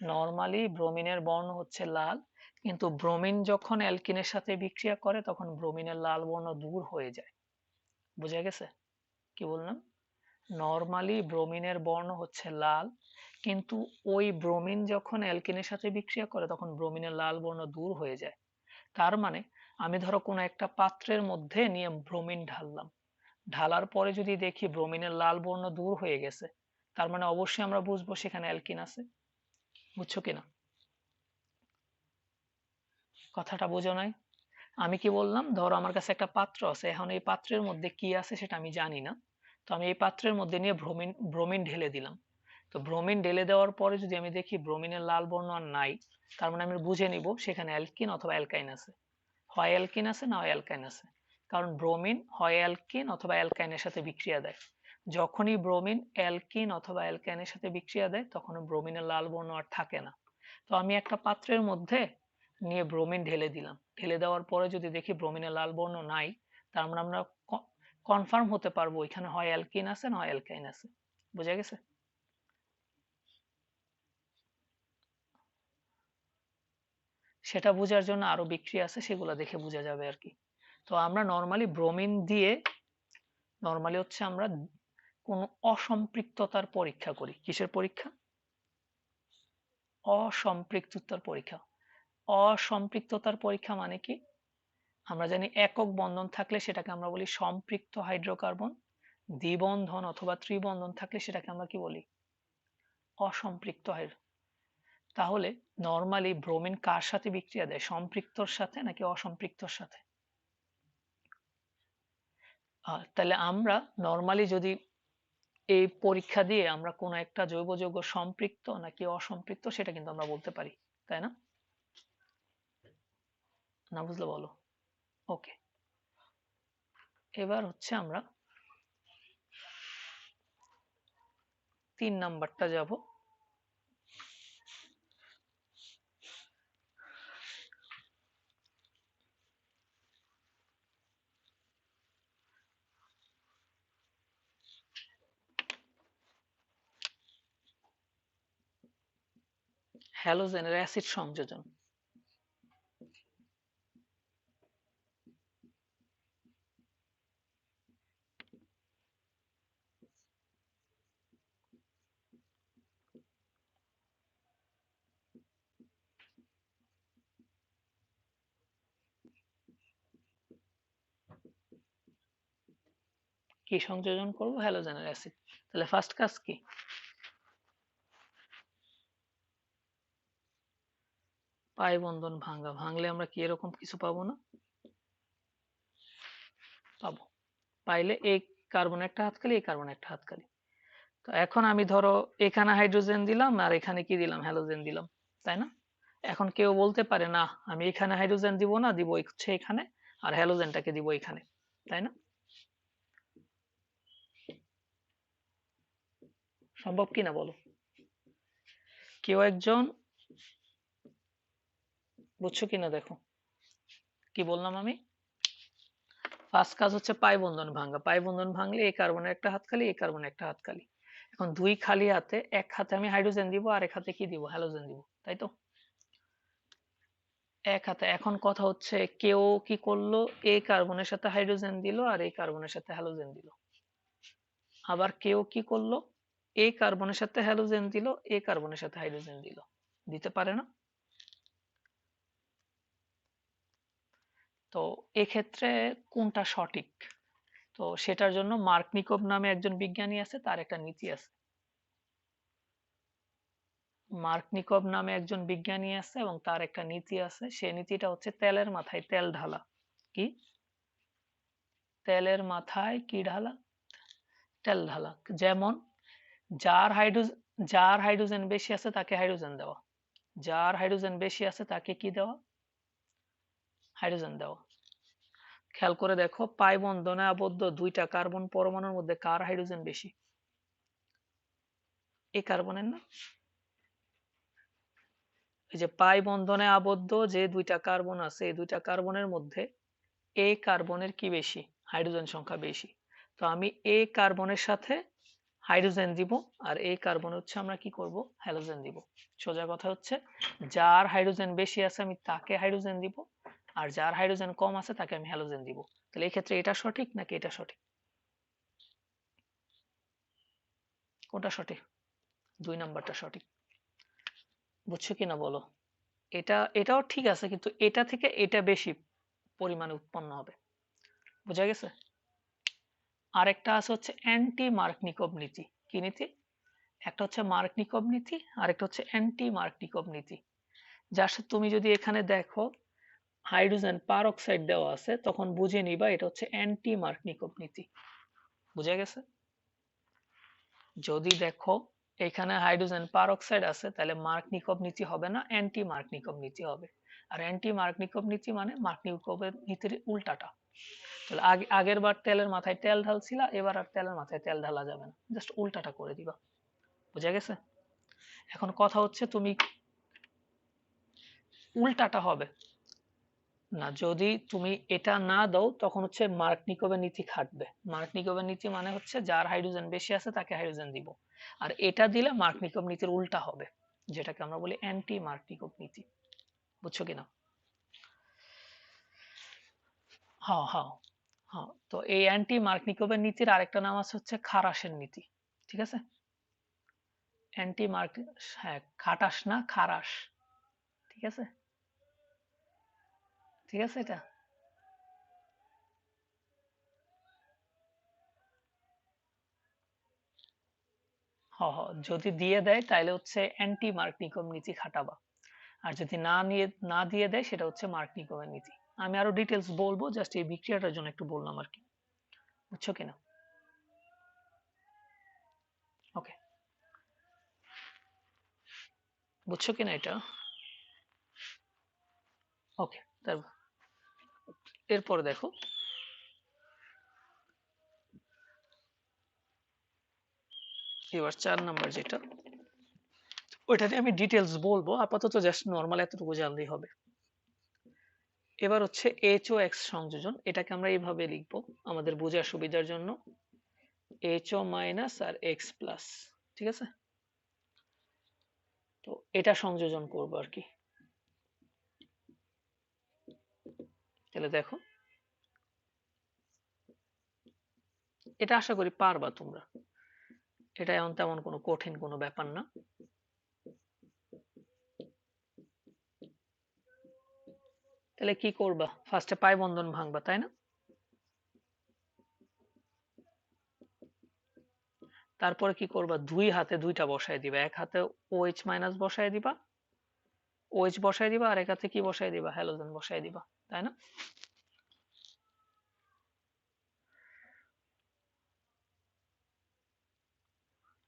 নরমালি ব্রোমিনের বর্ণ হচ্ছে লাল, কিন্তু ব্রোমিন যখন অ্যালকিনের সাথে বিক্রিয়া করে তখন ব্রোমিনের লাল বর্ণ দূর হয়ে যায়। বুঝা গেছে কি বললাম? নরমালি ব্রোমিনের বর্ণ হচ্ছে লাল, কিন্তু ওই ব্রোমিন যখন অ্যালকিনের সাথে বিক্রিয়া করে তখন ব্রোমিনের লাল বর্ণ দূর হয়ে যায়। তার মানে আমি ধরো কোনো একটা পাত্রের মধ্যে নিয়ে ব্রোমিন ঢাললাম, ঢালার পরে যদি দেখি ব্রোমিনের লাল বর্ণ দূর হয়ে গেছে, তার মানে অবশ্যই আমরা বুঝবো সেখানে অ্যালকিন আছে। বুঝছো কিনা? কথাটা বোঝো নাই? আমি কি বললাম, ধরো আমার কাছে একটা পাত্র আছে, এখন এই পাত্রের মধ্যে কি আছে সেটা আমি জানি না। তো আমি এই পাত্রের মধ্যে নিয়ে ব্রোমিন ঢেলে দিলাম। তো ব্রোমিন ঢেলে দেওয়ার পরে যদি আমি দেখি ব্রোমিনের লাল বর্ণ আর নাই, তার মানে আমি বুঝে নিব সেখানে অ্যালকিন অথবা অ্যালকাইন আছে। হয় অ্যালকিন আছে না হয় অ্যালকাইন আছে। কারণ ব্রোমিন হয় অ্যালকিন অথবা অ্যালকাইনের সাথে বিক্রিয়া দেয়। যখনই ব্রোমিন অ্যালকিন অথবা অ্যালকাইনের সাথে বিক্রিয়া দেয় তখন ব্রোমিনের লাল বর্ণ আর থাকে না। তো আমি একটা পাত্রের মধ্যে নিয়ে ব্রোমিন ঢেলে দিলাম, ঢেলে দেওয়ার পরে যদি দেখি ব্রোমিনের লাল বর্ণ নাই, তার মানে আমরা কনফার্ম হতে পারবো এখানে হয় অ্যালকিন আছে না হয় অ্যালকাইন আছে। বুঝা গেছে? সেটা বোঝার জন্য আরো বিক্রিয়া আছে, সেগুলো দেখে বোঝা যাবে আর কি। তো আমরা নর্মালি ব্রোমিন দিয়ে নর্মালি হচ্ছে আমরা কোনো অসম্পৃক্ততার পরীক্ষা করি। কিসের পরীক্ষা? অসম্পৃক্ততার পরীক্ষা। অসম্পৃক্ততার পরীক্ষা মানে কি? আমরা জানি একক বন্ধন থাকলে সেটাকে আমরা বলি সম্পৃক্ত হাইড্রোকার্বন, দ্বিবন্ধন অথবা ত্রিবন্ধন থাকলে সেটাকে আমরা কি বলি? অসম্পৃক্ত হাইড্রো। তাহলে নর্মালি ব্রোমিন কার সাথে বিক্রিয়া দেয়, সম্পৃক্তর সাথে নাকি অসম্পৃক্তর সাথে? তাহলে আমরা নর্মালি যদি এই পরীক্ষা দিয়ে আমরা কোনো একটা জৈব যৌগ সম্পৃক্ত নাকি অসম্পৃক্ত সেটা কিন্তু আমরা বলতে পারি, তাই না? না বুঝলে বলো। ওকে, এবার হচ্ছে আমরা 3 নাম্বারটা যাব। হ্যালোজেনের অ্যাসিড সংযোজন। কি সংযোজন করব? হ্যালোজেনের অ্যাসিড। তাহলে ফার্স্ট কাজ কি? পাই বন্ধন ভাঙা, ভাঙলে আমরা কি এরকম কিছু পাবো না? পাবো। পাইলে এই কার্বন একটা হাততালি, এই কার্বন একটা হাততালি। তো এখন আমি ধরো এখানে হাইড্রোজেন দিলাম আর এখানে কি দিলাম, হ্যালোজেন দিলাম, তাই না? এখন কেউ বলতে পারে না আমি এখানে হাইড্রোজেন দিব না, দিব হচ্ছে এখানে, আর হ্যালোজেনটাকে দিব এখানে, তাই না? সম্ভব কি না বলো? কেউ একজন বুঝছো কিনা দেখো কি বললাম আমি। ফার্স্ট কাজ হচ্ছে পাই বন্ধন ভাঙা, পাই বন্ধন ভাঙলে এই কার্বনের একটা হাত খালি, এই কার্বনের একটা হাত খালি। এখন 2 খালি হাতে, এক হাতে আমি হাইড্রোজেন দিব আর এক হাতে কি দিব, হ্যালোজেন দিব, তাই তো? এক হাতে। এখন কথা হচ্ছে কেউ কি করলো, এই কার্বনের সাথে হাইড্রোজেন দিল আর এই কার্বনের সাথে হ্যালোজেন দিল। আবার কেউ কি করলো, এই কার্বনের সাথে হ্যালোজেন দিল, এই কার্বনের সাথে হাইড্রোজেন দিল, দিতে পারে না? তো এক্ষেত্রে কোনটা সঠিক? তো সেটার জন্য মার্কনিকভ নামে একজন বিজ্ঞানী আছে, তার একটা নীতি আছে। মার্কনিকভ নামে একজন বিজ্ঞানী আছে এবং তার একটা নীতি আছে। সে নীতিটা হচ্ছে তেলের মাথায় তেল ঢালা। কি? তেলের মাথায় কি ঢালা? তেল ঢালা। যেমন যার হাইড্রোজেন বেশি আছে তাকে হাইড্রোজেন দেওয়া, যার হাইড্রোজেন বেশি আছে তাকে কি দেওয়া? হাইড্রোজেন দেওয়া। খেয়াল করে দেখো, পাই বন্ধনে আবদ্ধ দুইটা কার্বন পরমাণুর মধ্যে কার হাইড্রোজেন বেশি? এই কার্বনের না? এই যে পাই বন্ধনে আবদ্ধ যে দুইটা কার্বন আছে, এই দুইটা কার্বনের মধ্যে এই কার্বনের কি বেশি? হাইড্রোজেন সংখ্যা বেশি। তো আমি এই কার্বনের সাথে হাইড্রোজেন দিব, আর এই কার্বন হচ্ছে আমরা কি করব? হ্যালোজেন দিব। সোজা কথা হচ্ছে, যার হাইড্রোজেন বেশি আছে আমি তাকে হাইড্রোজেন দিব, আর যার হাইড্রোজেন কম আছে তাকে আমি হ্যালোজেন দিব। তাহলে এই ক্ষেত্রে এটা সঠিক নাকি এটা সঠিক? কোনটা সঠিক? 2 নাম্বারটা সঠিক। বুঝছো কিনা বলো? এটাও ঠিক আছে, কিন্তু এটা থেকে এটা বেশি পরিমাণে উৎপন্ন হবে। বোঝা গেছে? আরেকটা আছে হচ্ছে অ্যান্টি মার্কনিকভ নীতি। কি নীতি? একটা হচ্ছে মার্কনিকভ নীতি, আরেকটা হচ্ছে অ্যান্টি মার্কনিকভ নীতি। যার সাথে তুমি যদি এখানে দেখো হাইড্রোজেন পারঅক্সাইড দেওয়া আছে, তখন বুঝে নিবা এটা হচ্ছে অ্যান্টি মার্কনিকভ নীতি। বুঝা গেছে? যদি দেখো এখানে হাইড্রোজেন পারঅক্সাইড আছে, তাহলে মার্কনিকভ নীতি হবে না, অ্যান্টি মার্কনিকভ নীতি হবে। আর অ্যান্টি মার্কনিকভ নীতি মানে মার্কনিকভের নীতির উল্টাটা। তাহলে আগের বার তেলের মাথায় তেল ঢালছিলা, এবার আর তেলের মাথায় তেল ঢালা যাবে না, জাস্ট উল্টাটা করে দিবা। বুঝা গেছে? এখন কথা হচ্ছে তুমি উল্টাটা হবে না, যদি তুমি এটা না দাও তখন হচ্ছে মার্কনিকভের নীতি খাটবে। মার্কনিকভের নীতি মানে হচ্ছে যার হাইড্রোজেন বেশি আছে তাকে হাইড্রোজেন দিব, আর এটা দিলে মার্কনিকভ নীতির উল্টা হবে, যেটাকে আমরা বলি অ্যান্টি মার্কনিকভ নীতি। বুঝছো কিনা? হ্যাঁ হ্যাঁ হ্যাঁ। তো এই অ্যান্টি মার্কনিকভের নীতির আরেকটা নাম আছে হচ্ছে খারাসের নীতি। ঠিক আছে? অ্যান্টি মার্ক, হ্যাঁ খাটাস না, খারাস। ঠিক আছে? ঠিক আছে এটা? হ হ, যদি দিয়ে দেয় তাহলে হচ্ছে অ্যান্টি মার্কনিকভ নীতি খাটাবা, আর যদি না দিয়ে দেয় সেটা হচ্ছে মার্কনিকভের নীতি। আমি আরো ডিটেলস বলবো, জাস্ট এই বিক্রিয়াটার জন্য একটু বললাম আর কি। বুঝছো কিনা? ওকে, বুঝছো কিনা এটা? ওকে, এরপরে দেখো, এবার 4 নাম্বার যেটা, ওইটাতে আমি ডিটেলস বলবো, আপাতত জাস্ট নর্মাল এতটুকু জানলেই হবে। এবার হচ্ছে HOX সংযোজন, এটাকে আমরা এইভাবে লিখবো আমাদের বোঝার সুবিধার জন্য, HO মাইনাস আর X প্লাস। ঠিক আছে? তো এটা সংযোজন করবো আর কি। তাহলে দেখো, এটা আশা করি পারবা তোমরা, এটা এমন তেমন কোনো কঠিন কোনো ব্যাপার না। তাহলে কি করবা? ফার্স্টে পাই বন্ধন ভাঙবা, তাই না? তারপরে কি করবা? দুই হাতে দুইটা বসায় দিবা, এক হাতে OH মাইনাস বসায় দিবা, OH বসায় দিবা, আর এক হাতে কি বসায় দিবা? হ্যালোজেন বসায় দিবা, তাই না?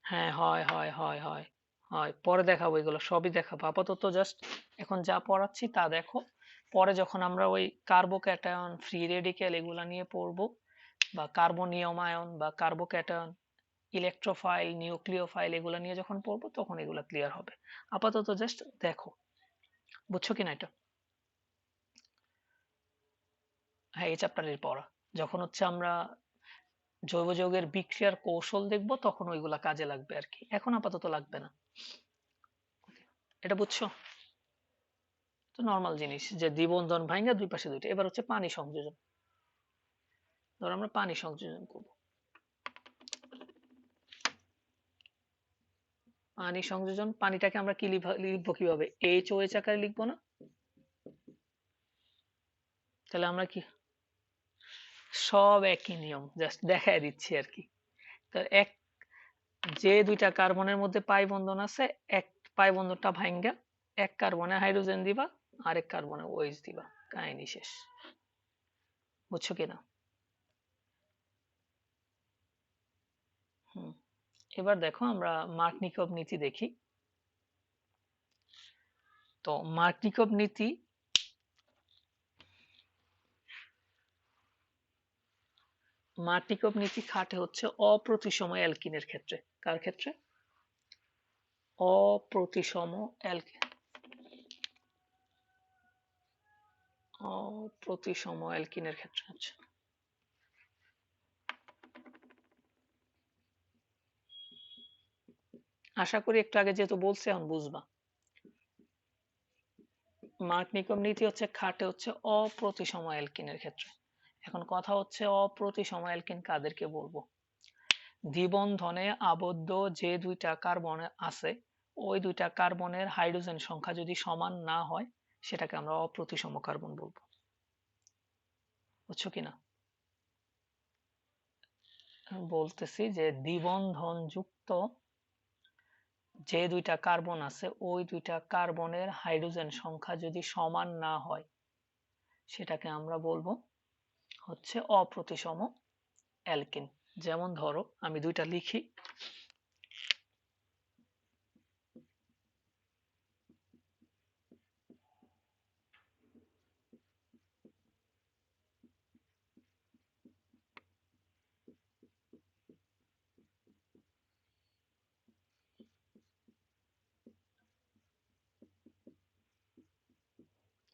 হ্যাঁ, হয় হয় হয় হয় হয়, পরে দেখাবো, এগুলো সবই দেখাবো, আপাতত জাস্ট এখন যা পড়াচ্ছি তা দেখো। পরে যখন আমরা ওই কার্বোক্যাটায়ন, ফ্রি রেডিক্যাল এগুলা নিয়ে পড়বো, বা কার্বনিয়ম আয়ন বা কার্বোক্যাটায়ন, ইলেকট্রোফাইল, নিউক্লিওফাইল এগুলা নিয়ে যখন পড়বো তখন এগুলা ক্লিয়ার হবে। আপাতত জাস্ট দেখো। বুঝছো কিনা এটা? হ্যাঁ, এই চ্যাপ্টারের পড়া। যখন হচ্ছে আমরা জৈব যৌগের বিক্রিয়ার কৌশল দেখবো তখন ওইগুলা কাজে লাগবে আর কি, এখন আপাতত লাগবে না। এটা বুঝছো? তো নর্মাল জিনিস যে দ্বিবন্ধন ভাঙা দুই পাশে দুইটা। এবার হচ্ছে পানি সংযোজন। ধরো আমরা পানি সংযোজন করব। পানি সংযোজন, পানিটাকে আমরা কি লিখবো কিভাবে, HOH আকারে লিখবো না? তাহলে আমরা কি, সব একই নিয়ম, জাস্ট দেখায় দিচ্ছি আর কি। তো এক, যে দুইটা কার্বনের মধ্যে পাই বন্ধন আছে, এক পাই বন্ধনটা ভাঙ্গা এক কার্বনে হাইড্রোজেন দিবা, আরেক কার্বনে OH দিবা, কাহিনী শেষ। বুঝছো কিনা? হুম। এবার দেখো আমরা মার্কনিকভ নীতি দেখি। তো মার্কনিকভ নীতি, মার্কনিকভ নীতি খাটে হচ্ছে অপ্রতিসম অ্যালকিনের ক্ষেত্রে। কার ক্ষেত্রে? অপ্রতিসম অ্যালকিন, অপ্রতিসম অ্যালকিনের ক্ষেত্রে। আচ্ছা, আশা করি একটু আগে যেহেতু বলছি এখন বুঝবা। মার্কনিকভ নীতি হচ্ছে খাটে হচ্ছে অপ্রতিসম অ্যালকিনের ক্ষেত্রে। এখন কথা হচ্ছে অপ্রতিসম অ্যালকিন কাদেরকে বলবো? দ্বিবন্ধনে আবদ্ধ যে দুইটা কার্বন আছে, ওই দুইটা কার্বনের হাইড্রোজেন সংখ্যা যদি সমান না হয়, সেটাকে আমরা অপ্রতিসম কার্বন বলবো। বুঝছো কিনা? বলতেছি যে দ্বিবন্ধন যুক্ত যে দুইটা কার্বন আছে, ওই দুইটা কার্বনের হাইড্রোজেন সংখ্যা যদি সমান না হয়, সেটাকে আমরা বলবো হচ্ছে অপ্রতিসম অ্যালকিন। যেমন ধরো আমি দুইটা লিখি,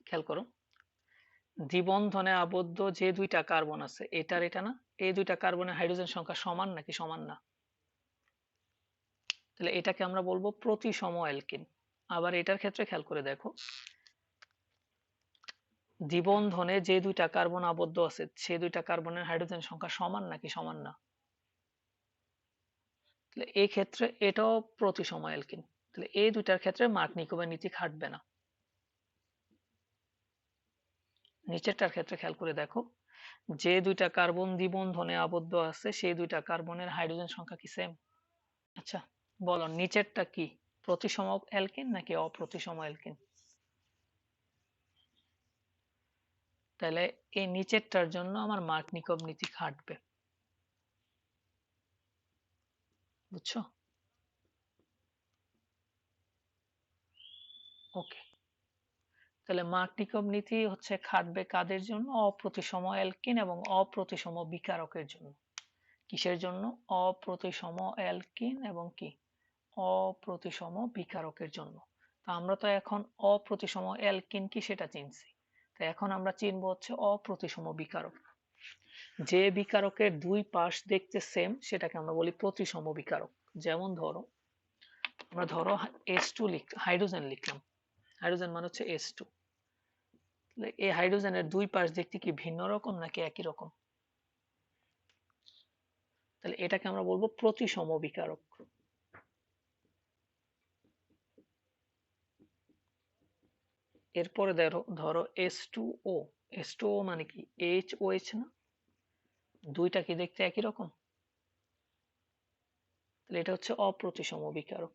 খেয়াল করো, দ্বিবন্ধনে আবদ্ধ যে দুইটা কার্বন আছে, এটার এটা না, এই দুইটা কার্বনের হাইড্রোজেন সংখ্যা সমান নাকি সমান না? তাহলে এটাকে আমরা বলবো প্রতিসম অ্যালকিন। আবার এটার ক্ষেত্রে খেয়াল করে দেখো, দ্বিবন্ধনে যে দুইটা কার্বন আবদ্ধ আছে, সে দুইটা কার্বনের হাইড্রোজেন সংখ্যা সমান নাকি সমান না? তাহলে এই ক্ষেত্রে এটাও প্রতিসম অ্যালকিন। তাহলে এই দুইটার ক্ষেত্রে মার্কনিকোভের নীতি খাটবে না। নিচেরটার ক্ষেত্রে খেয়াল করে দেখো, যে দুইটা কার্বন দ্বিবন্ধনে আবদ্ধ আছে, সেই দুইটা কার্বনের হাইড্রোজেন সংখ্যা কি সেম? আচ্ছা, বলো নিচেরটা কি, প্রতিসম অ্যালকিন নাকি অপ্রতিসম অ্যালকিন? তাহলে এই নিচেরটার জন্য আমার মার্কনিকভ নীতি খাটবে। বুঝছো? ওকে। তাহলে মার্কনিকভ নীতি হচ্ছে খাটবে কাদের জন্য? অপ্রতিসম অ্যালকিন এবং অপ্রতিসম বিকারকের জন্য। কিসের জন্য? অপ্রতিসম অ্যালকিন এবং কি, অপ্রতিসম বিকারকের জন্য। তো আমরা তো এখন অপ্রতিসম অ্যালকিন কি সেটা চিনছি, তো এখন আমরা চিনব হচ্ছে অপ্রতিসম বিকারক। যে বিকারকের দুই পাশ দেখতে সেম, সেটাকে আমরা বলি প্রতিসম বিকারক। যেমন ধরো আমরা ধরো H2 হাইড্রোজেন লিখলাম, হাইড্রোজেন মানে হচ্ছে H2। এই হাইড্রোজেনের দুই পাশ দেখতে কি ভিন্ন রকম নাকি একই রকম? তাহলে এটাকে আমরা বলবো প্রতিসম বিকারক। এরপরে ধরো H2O, H2O মানে কি, HOH না, দুইটা কি দেখতে একই রকম? তাহলে এটা হচ্ছে অপ্রতিসম বিকারক।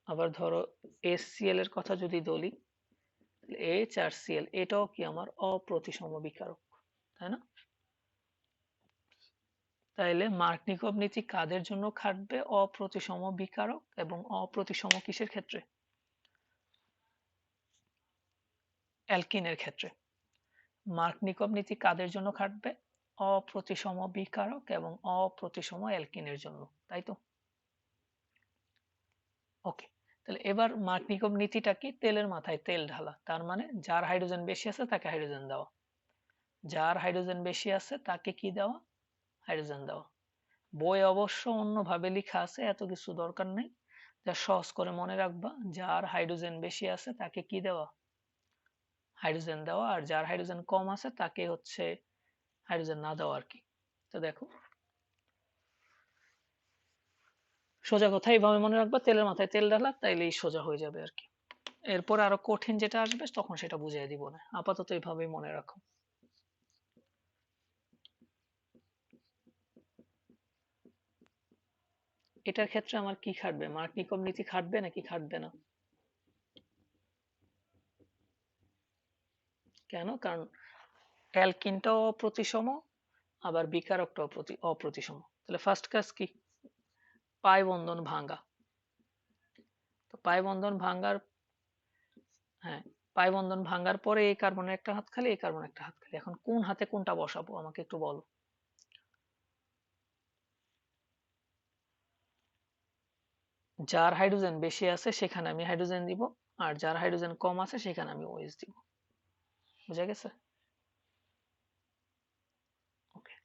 আবার ধরো HCl এর কথা যদি বলি, H আর Cl এটাও কি আমার অপ্রতিসম বিকারক, তাই না? তাইলে মার্কনিকভ নীতি কাদের জন্য খাটবে? অপ্রতিসম বিকারক এবং অপ্রতিসম কিসের ক্ষেত্রে? অ্যালকিনের ক্ষেত্রে। মার্কনিকভ নীতি কাদের জন্য খাটবে? অপ্রতিসম বিকারক এবং অপ্রতিসম অ্যালকিনের জন্য, তাই তো? ওকে। তাহলে এবার মার্কনিকভ নীতিটা কি? তেলের মাথায় তেল ঢালা। তার মানে যার হাইড্রোজেন বেশি আছে তাকে হাইড্রোজেন দেওয়া, যার হাইড্রোজেন বেশি আছে তাকে কি দেওয়া? হাইড্রোজেন দেওয়া। বই অবশ্য অন্যভাবে লেখা আছে, এত কিছু দরকার নেই। যা সহজ করে মনে রাখবা, যার হাইড্রোজেন বেশি আছে তাকে কি দেওয়া? হাইড্রোজেন দেওয়া। আর যার হাইড্রোজেন কম আছে তাকে হচ্ছে হাইড্রোজেন না দেওয়া আর কি। তো দেখো সোজা কথা এইভাবে মনে রাখবা, তেলের মাথায় তেল ঢালা, তাইলেই সোজা হয়ে যাবে আর কি। এরপর আরো কঠিন যেটা আসবে তখন সেটা বুঝিয়ে দিব না, আপাতত এইভাবেই মনে রাখো। এটার ক্ষেত্রে আমার কি খাটবে, মার্কনিকভ নীতি খাটবে নাকি খাটবে না? কেন? কারণ অ্যালকিনটাও অপ্রতিসম, আবার বিকারকটাও অপ্রতিসম। তাহলে ফার্স্ট কাজ কি? পাই বন্ধন ভাঙা। তো পাই বন্ধন ভাঙার, হ্যাঁ, পাই বন্ধন ভাঙার পরে এই কার্বনের একটা হাত খালি, এই কার্বনের একটা হাত খালি। এখন কোন হাতে কোনটা বসাবো আমাকে একটু বলো। যার হাইড্রোজেন বেশি আছে সেখানে আমি হাইড্রোজেন দিব, আর যার হাইড্রোজেন কম আছে সেখানে আমি ওএইচ দিব। বুঝা গেছে? ওকে,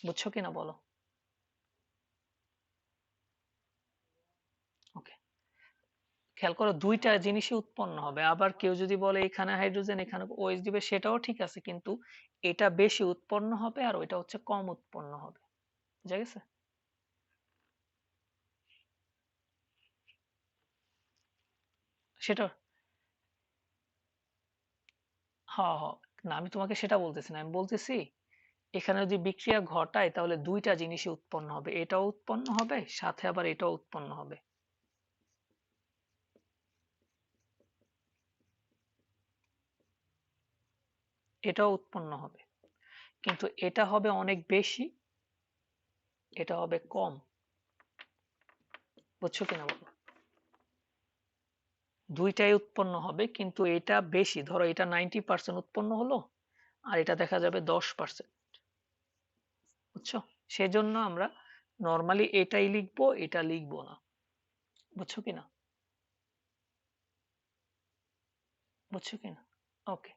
বুঝছো কিনা বলো। ওকে, খেয়াল করো দুইটা জিনিসই উৎপন্ন হবে। আবার কেউ যদি বলে এখানে হাইড্রোজেন এখানে ওএইচ দিবে, সেটাও ঠিক আছে, কিন্তু এটা বেশি উৎপন্ন হবে আর ওইটা হচ্ছে কম উৎপন্ন হবে। বুঝা গেছে? সেটা, হ্যাঁ হ্যাঁ, না আমি তোমাকে সেটা বলতেছি না, আমি বলতেছি এখানে যদি বিক্রিয়া ঘটায় তাহলে দুইটা জিনিসই উৎপন্ন হবে, এটাও উৎপন্ন হবে সাথে আবার এটাও উৎপন্ন হবে। এটাও উৎপন্ন হবে, কিন্তু এটা হবে অনেক বেশি, এটা হবে কম। বুঝছো কিনা বলো। দুইটাই উৎপন্ন হবে কিন্তু এটা বেশি, ধরো এটা 90% উৎপন্ন হলো আর এটা দেখা যাবে 10%। বুঝছো? সেজন্য আমরা নর্মালি এটাই লিখবো, এটা লিখবো না। বুঝছো কিনা? বুঝছো কিনা? ওকে,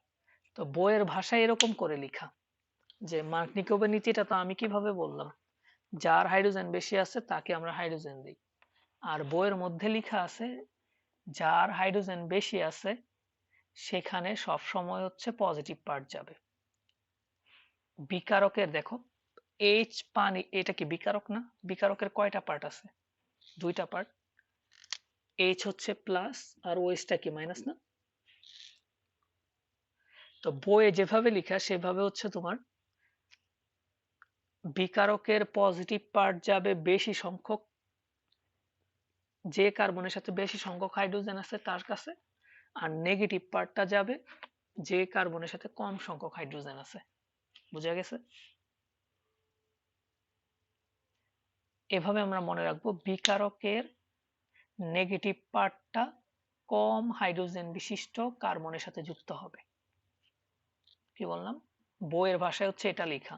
তো বইয়ের ভাষায় এরকম করে লিখা যে মার্কনিকোভের নীতিটা তো আমি কিভাবে বললাম, যার হাইড্রোজেন বেশি আছে তাকে আমরা হাইড্রোজেন দিই। আর বইয়ের মধ্যে লেখা আছে যার হাইড্রোজেন বেশি আছে সেখানে সব সময় হচ্ছে পজিটিভ পার্ট যাবে। বিকারকের দেখো, এইচ পানি, এটা কি বিকারক না? বিকারকের কয়টা পার্ট আছে? দুইটা পার্ট। এইচ হচ্ছে প্লাস আর ওএইচটা কি মাইনাস না? তো বইয়ে যেভাবে লেখা সেভাবে হচ্ছে তোমার বিকারকের পজিটিভ পার্ট যাবে বেশি সংখ্যক, যে কার্বনের সাথে বেশি সংখ্যক হাইড্রোজেন আছে তার কাছে, আর নেগেটিভ পার্টটা যাবে যে কার্বনের সাথে কম সংখ্যক হাইড্রোজেন আছে। বুঝা গেছে? এভাবে আমরা মনে রাখবো বিকারকের নেগেটিভ পার্টটা কম হাইড্রোজেন বিশিষ্ট কার্বনের সাথে যুক্ত হবে। কি বললাম? বইয়ের ভাষায় হচ্ছে এটা লেখা,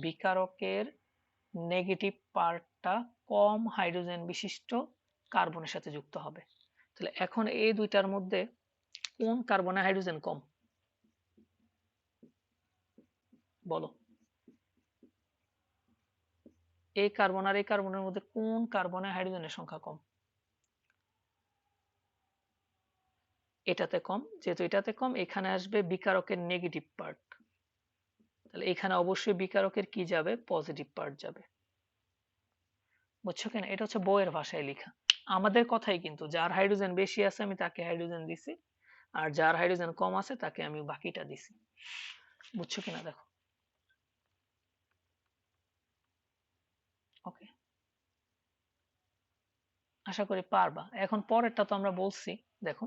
বিকারকের নেগেটিভ পার্টটা কম হাইড্রোজেন বিশিষ্ট কার্বনের সাথে যুক্ত হবে। তাহলে এখন এই দুইটার মধ্যে কোন কার্বনে হাইড্রোজেন কম বলো। এই কার্বন আর এই কার্বনের মধ্যে কোন কার্বনে হাইড্রোজেনের সংখ্যা কম? এটাতে কম, যেহেতু এটাতে কম এখানে আসবে বিকারকের নেগেটিভ পার্ট, তাহলে এখানে অবশ্যই বিকারকের কি যাবে? পজিটিভ পার্ট যাবে। বুঝছো কিনা? এটা হচ্ছে বইয়ের ভাষায় লেখা। আমাদের কথাই কিন্তু যার হাইড্রোজেন বেশি আছে আমি তাকে হাইড্রোজেন দিছি, আর যার হাইড্রোজেন কম আছে তাকে আমি বাকিটা দিছি। বুঝছো কিনা দেখো। ওকে, আশা করি পারবা। এখন পরেরটা তো আমরা বলছি, দেখো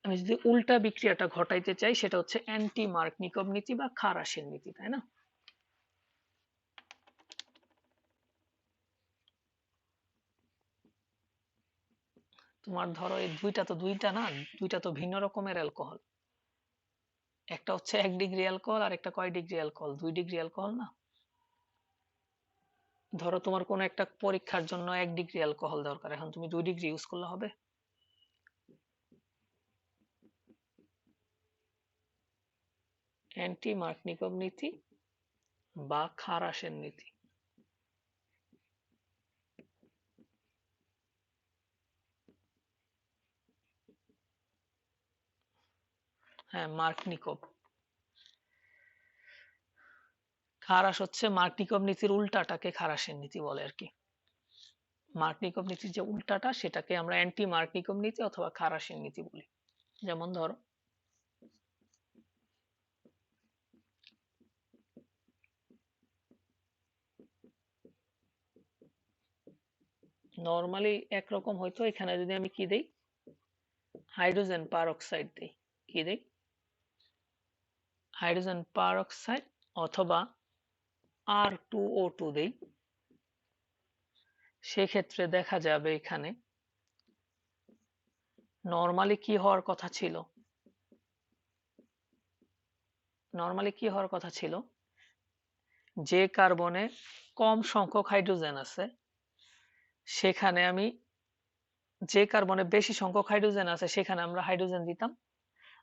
আমি যদি উল্টা বিক্রিয়াটা ঘটাইতে চাই সেটা হচ্ছে অ্যান্টি মার্কনিকভ নীতি বা খারাসের নীতি, তাই না? তোমার ধরো এই দুইটা তো দুইটা না, দুইটা তো ভিন্ন রকমের অ্যালকোহল। একটা হচ্ছে 1 ডিগ্রি অ্যালকোহল আর একটা কয় ডিগ্রি অ্যালকোহল? 2 ডিগ্রি অ্যালকোহল না? ধরো তোমার কোনো একটা পরীক্ষার জন্য 1 ডিগ্রি অ্যালকোহল দরকার, এখন তুমি 2 ডিগ্রি ইউজ করলে হবে? অ্যান্টি মার্কনিকভ নীতি বা খারাসের নীতি। হ্যাঁ, মার্কনিকভ। খারাস হচ্ছে মার্কনিকভ নীতির উল্টাটাকে খারাসের নীতি বলে আর কি। মার্কনিকভ নীতির যে উল্টাটা সেটাকে আমরা অ্যান্টি মার্কনিকভ নীতি অথবা খারাসের নীতি বলি। যেমন ধরো নর্মালি একরকম হয়তো, এখানে যদি আমি কি দেই, হাইড্রোজেন পারঅক্সাইড দেই, কি দেই, হাইড্রোজেন পারঅক্সাইড অথবা R2O2 দেই, সেক্ষেত্রে দেখা যাবে এখানে নর্মালি কি হওয়ার কথা ছিল, নর্মালি কি হওয়ার কথা ছিল, যে কার্বনে কম সংখ্যক হাইড্রোজেন আছে সেখানে আমি, যে কার্বনে বেশি সংখ্যক হাইড্রোজেন আছে সেখানে আমরা হাইড্রোজেন দিতাম,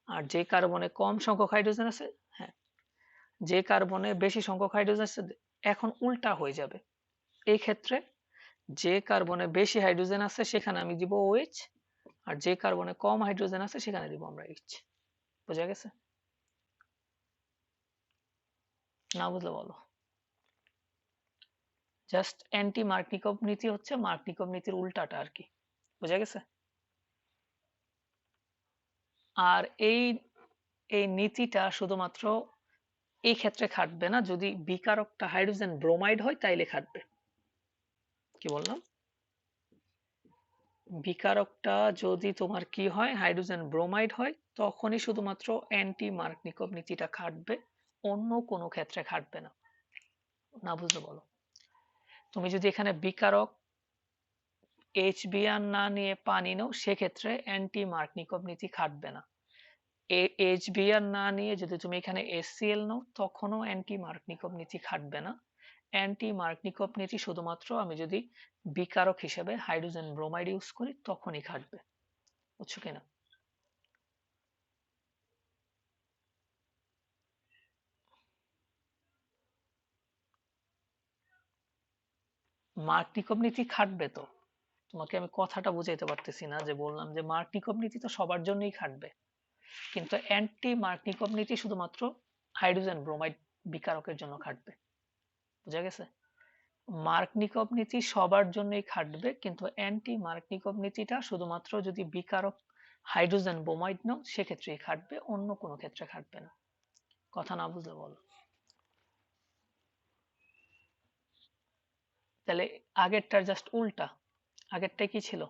আর যে কার্বনে কম সংখ্যক হাইড্রোজেন আছে, হ্যাঁ, যে কার্বনে বেশি সংখ্যক হাইড্রোজেন আছে, এখন উল্টা হয়ে যাবে। এই ক্ষেত্রে যে কার্বনে বেশি হাইড্রোজেন আছে সেখানে আমি দিব OH, আর যে কার্বনে কম হাইড্রোজেন আছে সেখানে দিব আমরা H। বোঝা গেছে? না বুঝলে বলো। জাস্ট অ্যান্টি মার্কনিকভ নীতি হচ্ছে মার্কনিকভ নীতির উল্টাটা আর কি। বোঝা গেছে? আর এই নীতিটা শুধুমাত্র এই ক্ষেত্রে খাটবে না, যদি বিকারকটা হাইড্রোজেন ব্রোমাইড হয় তাইলে খাটবে। কি বললাম? বিকারকটা যদি তোমার কি হয়, হাইড্রোজেন ব্রোমাইড হয়, তখনই শুধুমাত্র অ্যান্টি মার্কনিকভ নীতিটা খাটবে, অন্য কোনো ক্ষেত্রে খাটবে না। না বুঝলে বলো। তুমি যদি এখানে বিকারক HBr না নিয়ে পানি নাও, সেক্ষেত্রে অ্যান্টি মার্কনিকভ নীতি খাটবে না। HBr না নিয়ে যদি তুমি এখানে HCl নাও, তখনও অ্যান্টি মার্কনিকভ নীতি খাটবে না। অ্যান্টি মার্কনিকভ নীতি শুধুমাত্র আমি যদি বিকারক হিসেবে হাইড্রোজেন ব্রোমাইড ইউজ করি তখনই খাটবে। বুঝছো কিনা? মার্কনিকভ নীতি খাটবে তো, তোমাকে আমি কথাটা বুঝাইতে পারতেছি না, যে বললাম যে মার্কনিকভ নীতি তো সবার জন্যই খাটবে, কিন্তু অ্যান্টি মার্কনিকভ নীতি শুধুমাত্র হাইড্রোজেন ব্রোমাইড বিকারকের জন্য খাটবে। বুঝা গেছে? মার্কনিকভ নীতি সবার জন্যই খাটবে, কিন্তু অ্যান্টি মার্কনিকভ নীতিটা শুধুমাত্র যদি বিকারক হাইড্রোজেন ব্রোমাইড নাও সেক্ষেত্রেই খাটবে, অন্য কোনো ক্ষেত্রে খাটবে না। কথা না বুঝলে বলো। তাহলে আগেরটার জাস্ট উল্টা। আগেরটাই কি ছিল?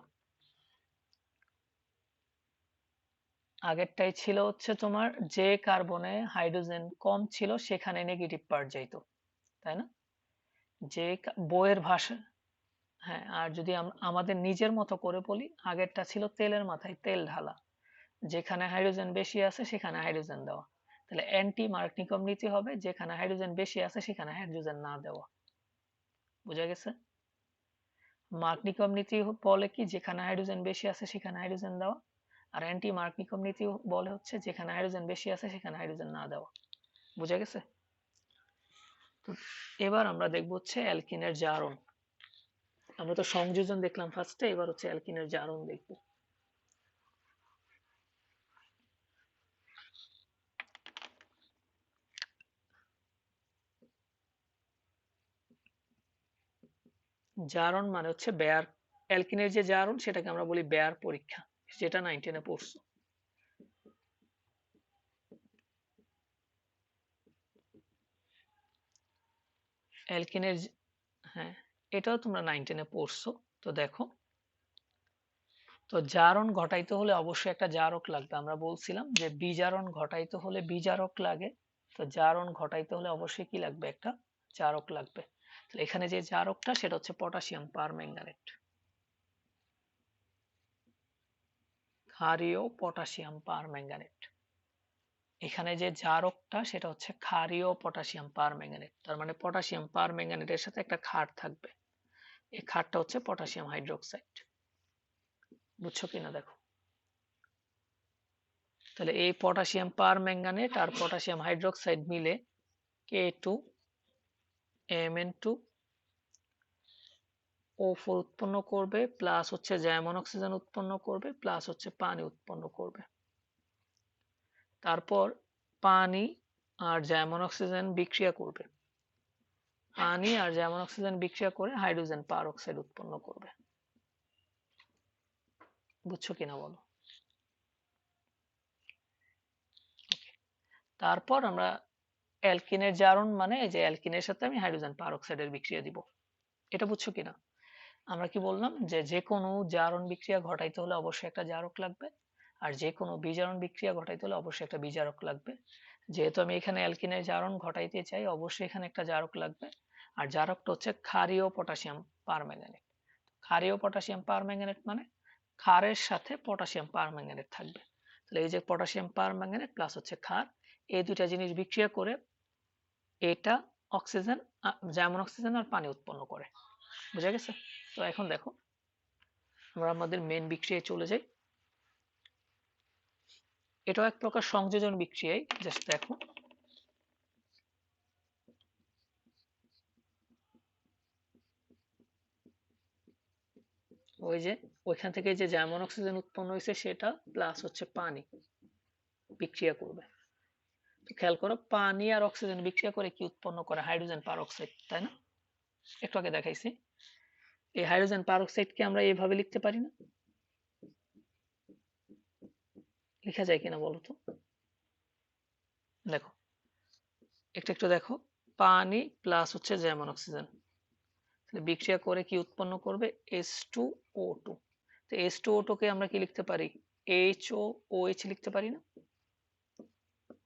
আগেরটাই ছিল হচ্ছে তোমার যে কার্বনে হাইড্রোজেন কম ছিল সেখানে নেগেটিভ পার্ট যাইতো, তাই না? যে বইয়ের ভাষা, হ্যাঁ, আর যদি আমাদের নিজের মতো করে বলি, আগেরটা ছিল তেলের মাথায় তেল ঢালা, যেখানে হাইড্রোজেন বেশি আছে সেখানে হাইড্রোজেন দেওয়া। তাহলে অ্যান্টি মার্কনিকভ নীতি হবে যেখানে হাইড্রোজেন বেশি আছে সেখানে হাইড্রোজেন না দেওয়া। বুঝা গেছে? মার্কনিকভ নীতি বলে কি, যেখানে হাইড্রোজেন বেশি আছে সেখানে হাইড্রোজেন দেওয়া, আর অ্যান্টি মার্কনিকভ নীতি বলে হচ্ছে যেখানে হাইড্রোজেন বেশি আছে সেখানে হাইড্রোজেন না দেওয়া। বুঝা গেছে? তো এবার আমরা দেখব হচ্ছে অ্যালকিনের জারণ। আমরা তো সংযোজন দেখলাম ফার্স্টে, এবার হচ্ছে অ্যালকিনের জারণ দেখব। জারণ মানে হচ্ছে বেয়ার, অ্যালকিনের যে জারণ সেটাকে আমরা বলি বেয়ার পরীক্ষা, যেটা 9 এ পড়ছো। অ্যালকিনের, হ্যাঁ, এটাও তোমরা 9 এ পড়ছো। তো দেখো, তো জারণ ঘটাইতে হলে অবশ্যই একটা জারক লাগবে। আমরা বলছিলাম যে বিজারণ ঘটাইতে হলে বিজারক লাগে, তো জারণ ঘটাইতে হলে অবশ্যই কি লাগবে, একটা জারক লাগবে। এখানে যে জারকটা সেটা হচ্ছে পটাশিয়াম পারম্যাঙ্গানেট, ক্ষারীয় পটাশিয়াম পারম্যাঙ্গানেট। এখানে যে জারকটা সেটা হচ্ছে ক্ষারীয় পটাশিয়াম পারম্যাঙ্গানেট, তার মানে পটাশিয়াম পারম্যাঙ্গানেটের সাথে একটা ক্ষার থাকবে, এই ক্ষারটা হচ্ছে পটাশিয়াম হাইড্রোক্সাইড। বুঝছো কিনা দেখো। তাহলে এই পটাশিয়াম পারম্যাঙ্গানেট আর পটাশিয়াম হাইড্রোক্সাইড মিলে K2Mn2O4 উৎপন্ন করবে, প্লাস হচ্ছে জাইমন অক্সিজেন উৎপন্ন করবে, প্লাস হচ্ছে পানি উৎপন্ন করবে। তারপর পানি আর জাইমন অক্সিজেন বিক্রিয়া করবে, পানি আর যেমন অক্সিজেন বিক্রিয়া করে হাইড্রোজেন পার অক্সাইড উৎপন্ন করবে। বুঝছো কিনা বলো? তারপর আমরা অ্যালকিনের জারণ মানে এই যে অ্যালকিনের সাথে আমি হাইড্রোজেন পার অক্সাইডের বিক্রিয়া দিব। এটা বুঝছো কিনা? আমরা কি বললাম যে যে কোনো জারণ বিক্রিয়া ঘটাইতে হলে অবশ্যই একটা জারক লাগবে, আর যে কোনো বিজারণ বিক্রিয়া ঘটাইতে হলে অবশ্যই একটা বিজারক লাগবে। যেহেতু আমি এখানে অ্যালকিনের জারণ ঘটাইতে চাই, অবশ্যই এখানে একটা জারক লাগবে, আর জারকটা হচ্ছে ক্ষারীয় পটাশিয়াম পারম্যাঙ্গানেট। ক্ষারীয় পটাশিয়াম পারম্যাঙ্গানেট মানে ক্ষারের সাথে পটাশিয়াম পারম্যাঙ্গানেট থাকবে। তাহলে এই যে পটাশিয়াম পারম্যাঙ্গানেট প্লাস হচ্ছে ক্ষার, এই দুইটা জিনিস বিক্রিয়া করে এটা অক্সিজেন, যেমন অক্সিজেন আর পানি উৎপন্ন করে। বুঝা গেছে? তো এখন দেখো আমরা আমাদের মেন বিক্রিয়ায় চলে যাই। এটাও এক প্রকার সংযোজন বিক্রিয়াই, জাস্ট দেখো ওই যে ওইখান থেকে যে যেমন অক্সিজেন উৎপন্ন হয়েছে সেটা প্লাস হচ্ছে পানি বিক্রিয়া করবে। তো খেয়াল করো পানি আর অক্সিজেন বিক্রিয়া করে কি উৎপন্ন করে? হাইড্রোজেন পারঅক্সাইড, তাই না? একটু আগে দেখাইছি। এই হাইড্রোজেন পারঅক্সাইডকে আমরা এইভাবে লিখতে পারি না? লেখা যায় কিনা বলো তো? দেখো একটু একটু দেখো, পানি প্লাস হচ্ছে যেমন অক্সিজেন বিক্রিয়া করে কি উৎপন্ন করবে? H2O2। তো H2O2 কে আমরা কি লিখতে পারি? HOOH লিখতে পারি না?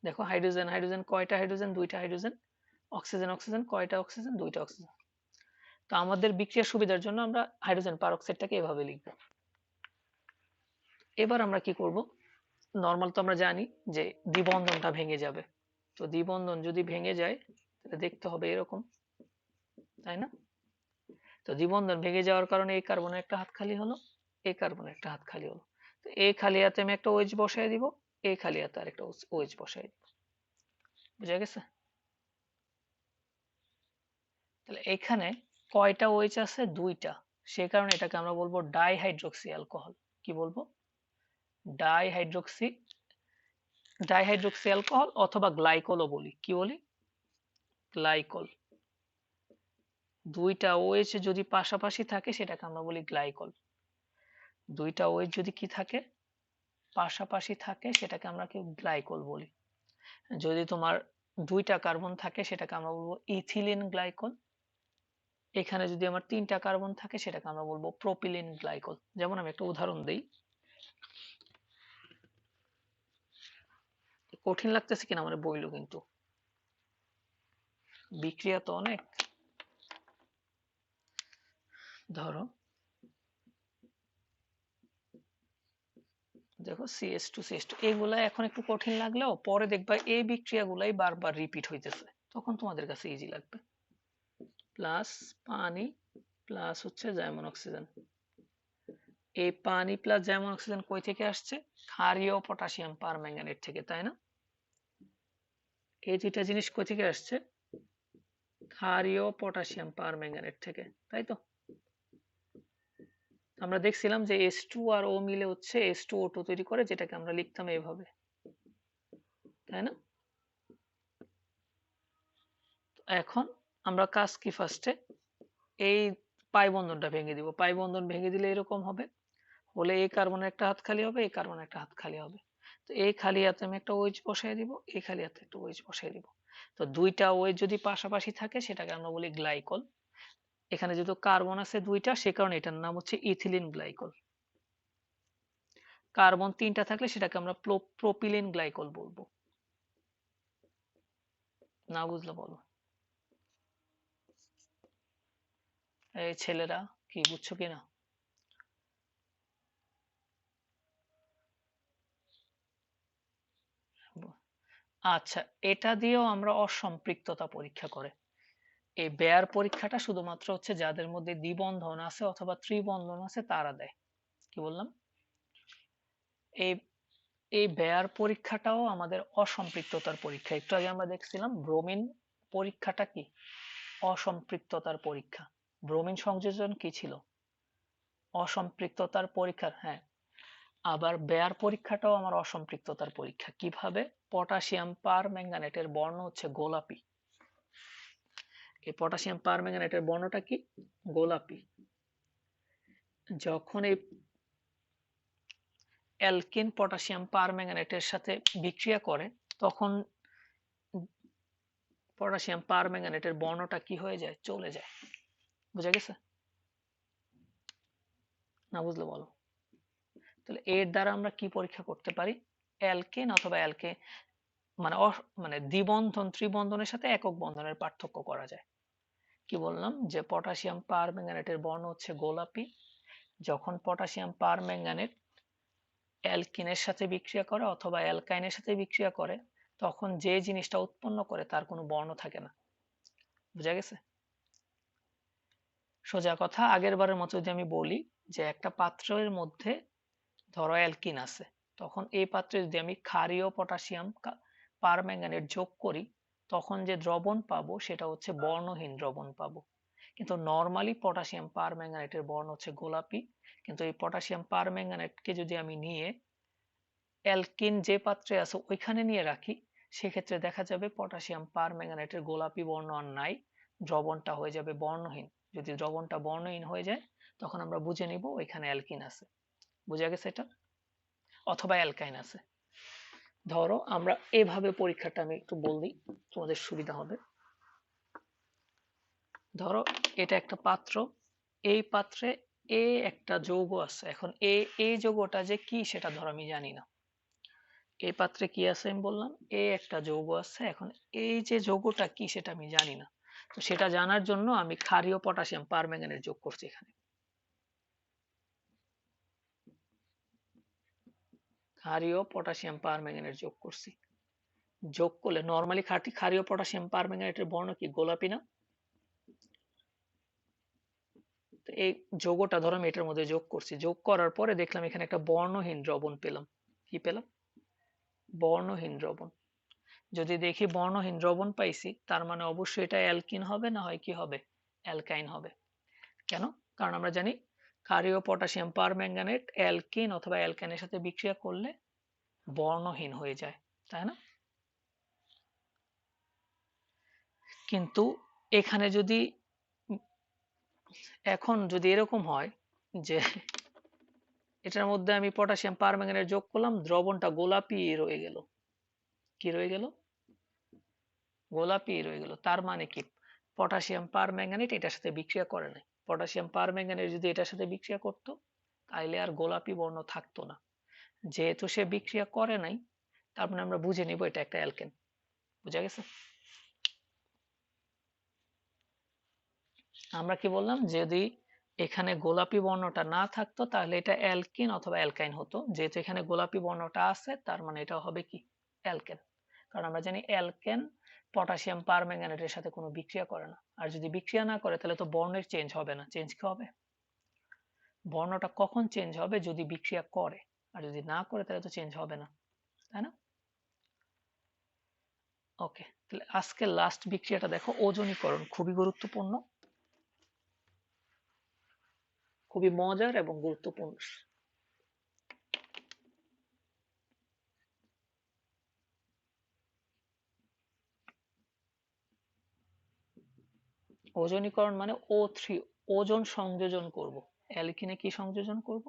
দেখো হাইড্রোজেন হাইড্রোজেন কয়টা হাইড্রোজেন? দুইটা হাইড্রোজেন। অক্সিজেন অক্সিজেন কয়টা অক্সিজেন? দুইটা অক্সিজেন। তো আমাদের বিক্রিয়ার সুবিধার জন্য আমরা হাইড্রোজেন পারঅক্সাইডটাকে এভাবে লিখব। এবার আমরা কি করব? নর্মাল তো আমরা জানি যে দ্বিবন্ধনটা ভেঙে যাবে। তো দ্বিবন্ধন যদি ভেঙে যায় তাহলে দেখতে হবে এরকম, তাই না? তো দ্বিবন্ধন ভেঙে যাওয়ার কারণে এই কার্বনের একটা হাত খালি হলো, এই কার্বনের একটা হাত খালি হলো। তো এই খালি হাতে আমি একটা OH বসাই দিব, এই খালি হাতে আরেকটা OH বসাই দিব। বুঝা গেছে? তাহলে এখানে কয়টা OH আছে? দুইটা। সে কারণে এটাকে আমরা বলবো ডাইহাইড্রোক্সি অ্যালকোহল। কি বলবো? ডাইহাইড্রোক্সি ডাইহাইড্রোক্সি অ্যালকোহল অথবা গ্লাইকলও বলি। কি বলি? গ্লাইকল। দুইটা OH যদি পাশাপাশি থাকে সেটাকে আমরা বলি গ্লাইকল। দুইটা OH যদি কি থাকে? পাশাপাশি থাকে সেটাকে আমরা কি গ্লাইকল বলি। যদি তোমার দুইটা কার্বন থাকে সেটাকে আমরা বলবো ইথিলিন গ্লাইকল। এখানে যদি আমার তিনটা কার্বন থাকে সেটাকে আমরা বলবো প্রোপিলিন গ্লাইকল। যেমন আমি একটা উদাহরণ দিই। কঠিন লাগতেছে কিনা আমার বইলো, কিন্তু বিক্রিয়া তো অনেক। ধরো দেখো CH2CH2 এগুলা এখন একটু কঠিন লাগলেও পরে দেখবা এই বিক্রিয়াগুলাই বারবার রিপিট হইতেছে, তখন তোমাদের কাছে ইজি লাগবে। প্লাস পানি প্লাস হচ্ছে যেমন অক্সিজেন। এই পানি প্লাস যেমন অক্সিজেন কই থেকে আসছে? ক্ষারীয় পটাশিয়াম পারম্যাঙ্গানেট থেকে, তাই না? এই দুইটা জিনিস কই থেকে আসছে? ক্ষারীয় পটাশিয়াম পারম্যাঙ্গানেট থেকে, তাই তো? আমরা দেখছিলাম যে H2 আর O মিলে হচ্ছে H2O2 তৈরি করে, যেটাকে আমরা লিখতাম এইভাবে, তাই না? এখন আমরা কাজ কি? ফার্স্টে এই পাই বন্ধনটা ভেঙে দিব। পাই বন্ধন ভেঙে দিলে এরকম হবে, হলে এই কার্বনের একটা হাত খালি হবে, এই কার্বনের একটা হাত খালি হবে। তো এই খালি হাতে আমি একটা OH বসাই দিব, এই খালি হাতে একটা OH বসাই দিব। তো দুইটা OH যদি পাশাপাশি থাকে সেটাকে আমরা বলি গ্লাইকল। এখানে যেহেতু কার্বন আছে দুইটা, সে কারণে এটার নাম হচ্ছে ইথিলিন গ্লাইকল। কার্বন তিনটা থাকলে সেটাকে আমরা প্রোপিলিন গ্লাইকল বলবো। না বুঝলে বলো। এই ছেলেরা কি বুঝছো কিনা? আচ্ছা, এটা দিয়েও আমরা অসম্পৃক্ততা পরীক্ষা করে। এই বেয়ার পরীক্ষাটা শুধুমাত্র হচ্ছে যাদের মধ্যে দ্বিবন্ধন আছে অথবা ত্রিবন্ধন আছে তারা দেয়। কি বললাম? এই এই বেয়ার পরীক্ষাটাও আমাদের অসম্পৃক্ততার পরীক্ষা। একটু আগে আমরা দেখছিলাম ব্রোমিন পরীক্ষাটা কি? অসম্পৃক্ততার পরীক্ষা। ব্রোমিন সংযোজন কি ছিল? অসম্পৃক্ততার পরীক্ষা, হ্যাঁ। আবার বেয়ার পরীক্ষাটাও আমার অসম্পৃক্ততার পরীক্ষা। কিভাবে? পটাশিয়াম পার ম্যাঙ্গানেটের বর্ণ হচ্ছে গোলাপি। এই পটাশিয়াম পারম্যাঙ্গানেটের বর্ণটা কি? গোলাপি। যখন এই অ্যালকিন পটাশিয়াম পারম্যাঙ্গানেটের সাথে বিক্রিয়া করে তখন পটাশিয়াম পারম্যাঙ্গানেটের বর্ণটা কি হয়ে যায়? চলে যায়। বুঝা গেছে? না বুঝলে বলো। তাহলে এর দ্বারা আমরা কি পরীক্ষা করতে পারি? অ্যালকেন অথবা মানে দ্বিবন্ধন ত্রিবন্ধনের সাথে একক বন্ধনের পার্থক্য করা যায়। কি বললাম? যে পটাশিয়াম পারম্যাঙ্গানেটের বর্ণ হচ্ছে গোলাপি। যখন পটাশিয়াম পারম্যাঙ্গানেট অ্যালকিনের সাথে বিক্রিয়া করে অথবা অ্যালকাইনের সাথে বিক্রিয়া করে তখন যে জিনিসটা উৎপন্ন করে তার কোনো বর্ণ থাকে না। বুঝা গেছে? সোজা কথা, আগের বারের মতো যদি আমি বলি যে একটা পাত্রের মধ্যে ধরো অ্যালকিন আছে, তখন এই পাত্রে যদি আমি ক্ষারীয় পটাশিয়াম পারম্যাঙ্গানেট যোগ করি তখন যে দ্রবণ পাবো সেটা হচ্ছে বর্ণহীন দ্রবণ পাবো। কিন্তু নর্মালি পটাশিয়াম পারম্যাঙ্গানেটের বর্ণ হচ্ছে গোলাপি। কিন্তু এই পটাশিয়াম পারম্যাঙ্গানেটকে যদি আমি নিয়ে অ্যালকিন যে পাত্রে আছে ওইখানে নিয়ে রাখি সেক্ষেত্রে দেখা যাবে পটাশিয়াম পারম্যাঙ্গানেটের গোলাপি বর্ণ আর নাই, দ্রবণটা হয়ে যাবে বর্ণহীন। যদি দ্রবণটা বর্ণহীন হয়ে যায় তখন আমরা বুঝে নিব ওইখানে অ্যালকিন আছে। বুঝা গেছে এটা? অথবা অ্যালকাইন আছে। ধরো আমরা এভাবে পরীক্ষাটা আমি একটু বলি তোমাদের সুবিধা হবে। ধরো এটা একটা পাত্র, এই পাত্রে এ একটা যৌগ আছে। এখন এই যৌগটা যে কি সেটা ধরো আমি জানি না। এই পাত্রে কি আছে আমি বললাম, এ একটা যৌগ আছে। এখন এই যে যৌগটা কি সেটা আমি জানি না। তো সেটা জানার জন্য আমি ক্ষারীয় পটাশিয়াম পারম্যাঙ্গানেট যোগ করছি এখানে। ক্ষারীয় পটাশিয়াম পারম্যাঙ্গানেট যোগ করছি। যোগ করলে নরমালি ক্ষারীয় পটাশিয়াম পারম্যাঙ্গানেটের বর্ণ কি? গোলাপি না? তো এই যৌগটা ধরো আমি এটার মধ্যে যোগ করছি। যোগ করার পরে দেখলাম এখানে একটা বর্ণহীন দ্রবণ পেলাম। কি পেলাম? বর্ণহীন দ্রবণ। যদি দেখি বর্ণহীন দ্রবণ পাইছি তার মানে অবশ্যই এটা অ্যালকিন হবে, না হয় কি হবে? অ্যালকাইন হবে। কেন? কারণ আমরা জানি ক্ষারীয় পটাশিয়াম পারম্যাঙ্গানেট অ্যালকিন অথবা অ্যালকাইনের সাথে বিক্রিয়া করলে বর্ণহীন হয়ে যায়, তাই না? কিন্তু এখানে যদি এখন যদি এরকম হয় যে এটার মধ্যে আমি পটাশিয়াম পারম্যাঙ্গানেট যোগ করলাম, দ্রবণটা গোলাপি রয়ে গেল। কি রয়ে গেল? গোলাপি রয়ে গেল। তার মানে কি? পটাশিয়াম পারম্যাঙ্গানেট এটার সাথে বিক্রিয়া করে নাই। পটাশিয়াম পারম্যাঙ্গানেট যদি এটার সাথে বিক্রিয়া করতো তাইলে আর গোলাপি বর্ণ থাকতো না। যেহেতু সে বিক্রিয়া করে নাই তার মানে আমরা বুঝে নিব এটা একটা অ্যালকেন। বুঝা গেছে? আমরা কি বললাম, যদি এখানে গোলাপি বর্ণটা না থাকতো তাহলে এটা অ্যালকিন অথবা অ্যালকাইন হতো। যেহেতু এখানে গোলাপি বর্ণটা আছে তার মানে এটা হবে কি? অ্যালকেন। কারণ আমরা জানি অ্যালকেন পটাশিয়াম পারম্যাঙ্গানেটের সাথে কোনো বিক্রিয়া করে না। আর যদি বিক্রিয়া না করে তাহলে তো বর্ণের চেঞ্জ হবে না। চেঞ্জ কি হবে? বর্ণটা কখন চেঞ্জ হবে? যদি বিক্রিয়া করে। আর যদি না করে তাহলে তো চেঞ্জ হবে না, তাই না? ওকে, তাহলে আজকে লাস্ট বিক্রিয়াটা দেখো, ওজনীকরণ। খুবই গুরুত্বপূর্ণ, খুবই মজার এবং গুরুত্বপূর্ণ। ওজনীকরণ মানে O3, ওজন সংযোজন করব। অ্যালকিনে কি সংযোজন করব?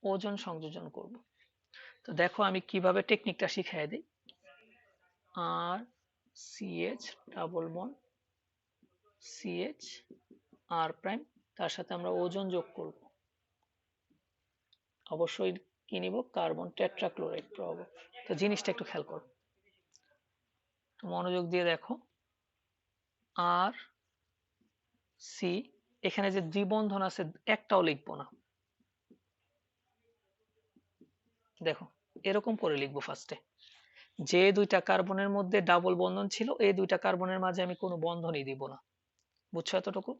ওজন সংযোজন করব। তো দেখো আমি কিভাবে টেকনিকটা শিখাই দিই। আর সিএইচ ডাবল বন্ড সিএইচ আর প্রাইম, তার সাথে আমরা ওজন যোগ করব। অবশ্যই কি নিব? কার্বন টেট্রাক্লোরাইড পাবো। তো জিনিসটা একটু খেয়াল করো, মনোযোগ দিয়ে দেখো। আর সি, এখানে যে দ্বিবন্ধন আছে একটাও লিখবো না। দেখো এরকম করে লিখবো ফার্স্টে, যে দুইটা কার্বনের মধ্যে ডাবল বন্ধন ছিল এই দুইটা কার্বনের মাঝে আমি কোনো বন্ধনই দিব না। বুঝছো এতটুকু?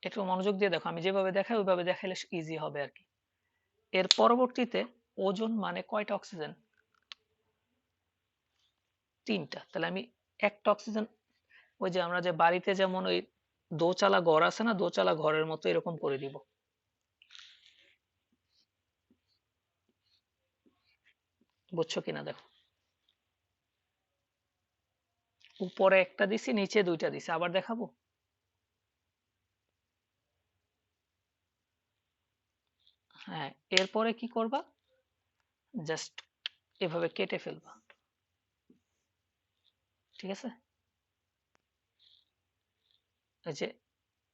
একটু মনোযোগ দিয়ে দেখো, আমি যেভাবে দেখাই ওইভাবে দেখাইলে ইজি হবে আর কি। এর পরবর্তীতে ওজন মানে কয়টা অক্সিজেন? তিনটা। তাহলে আমি একটা অক্সিজেন, ওই যে আমরা যে বাড়িতে যেমন ওই দোচালা ঘর আছে না, দোচালা ঘরের মতো এরকম করে দিব। বুঝছো কিনা দেখো। উপরে একটা দিছি, নিচে দুইটা দিছি। আবার দেখাবো? হ্যাঁ, এরপরে কি করবা, জাস্ট এভাবে কেটে ফেলবা। ঠিক আছে, এই যে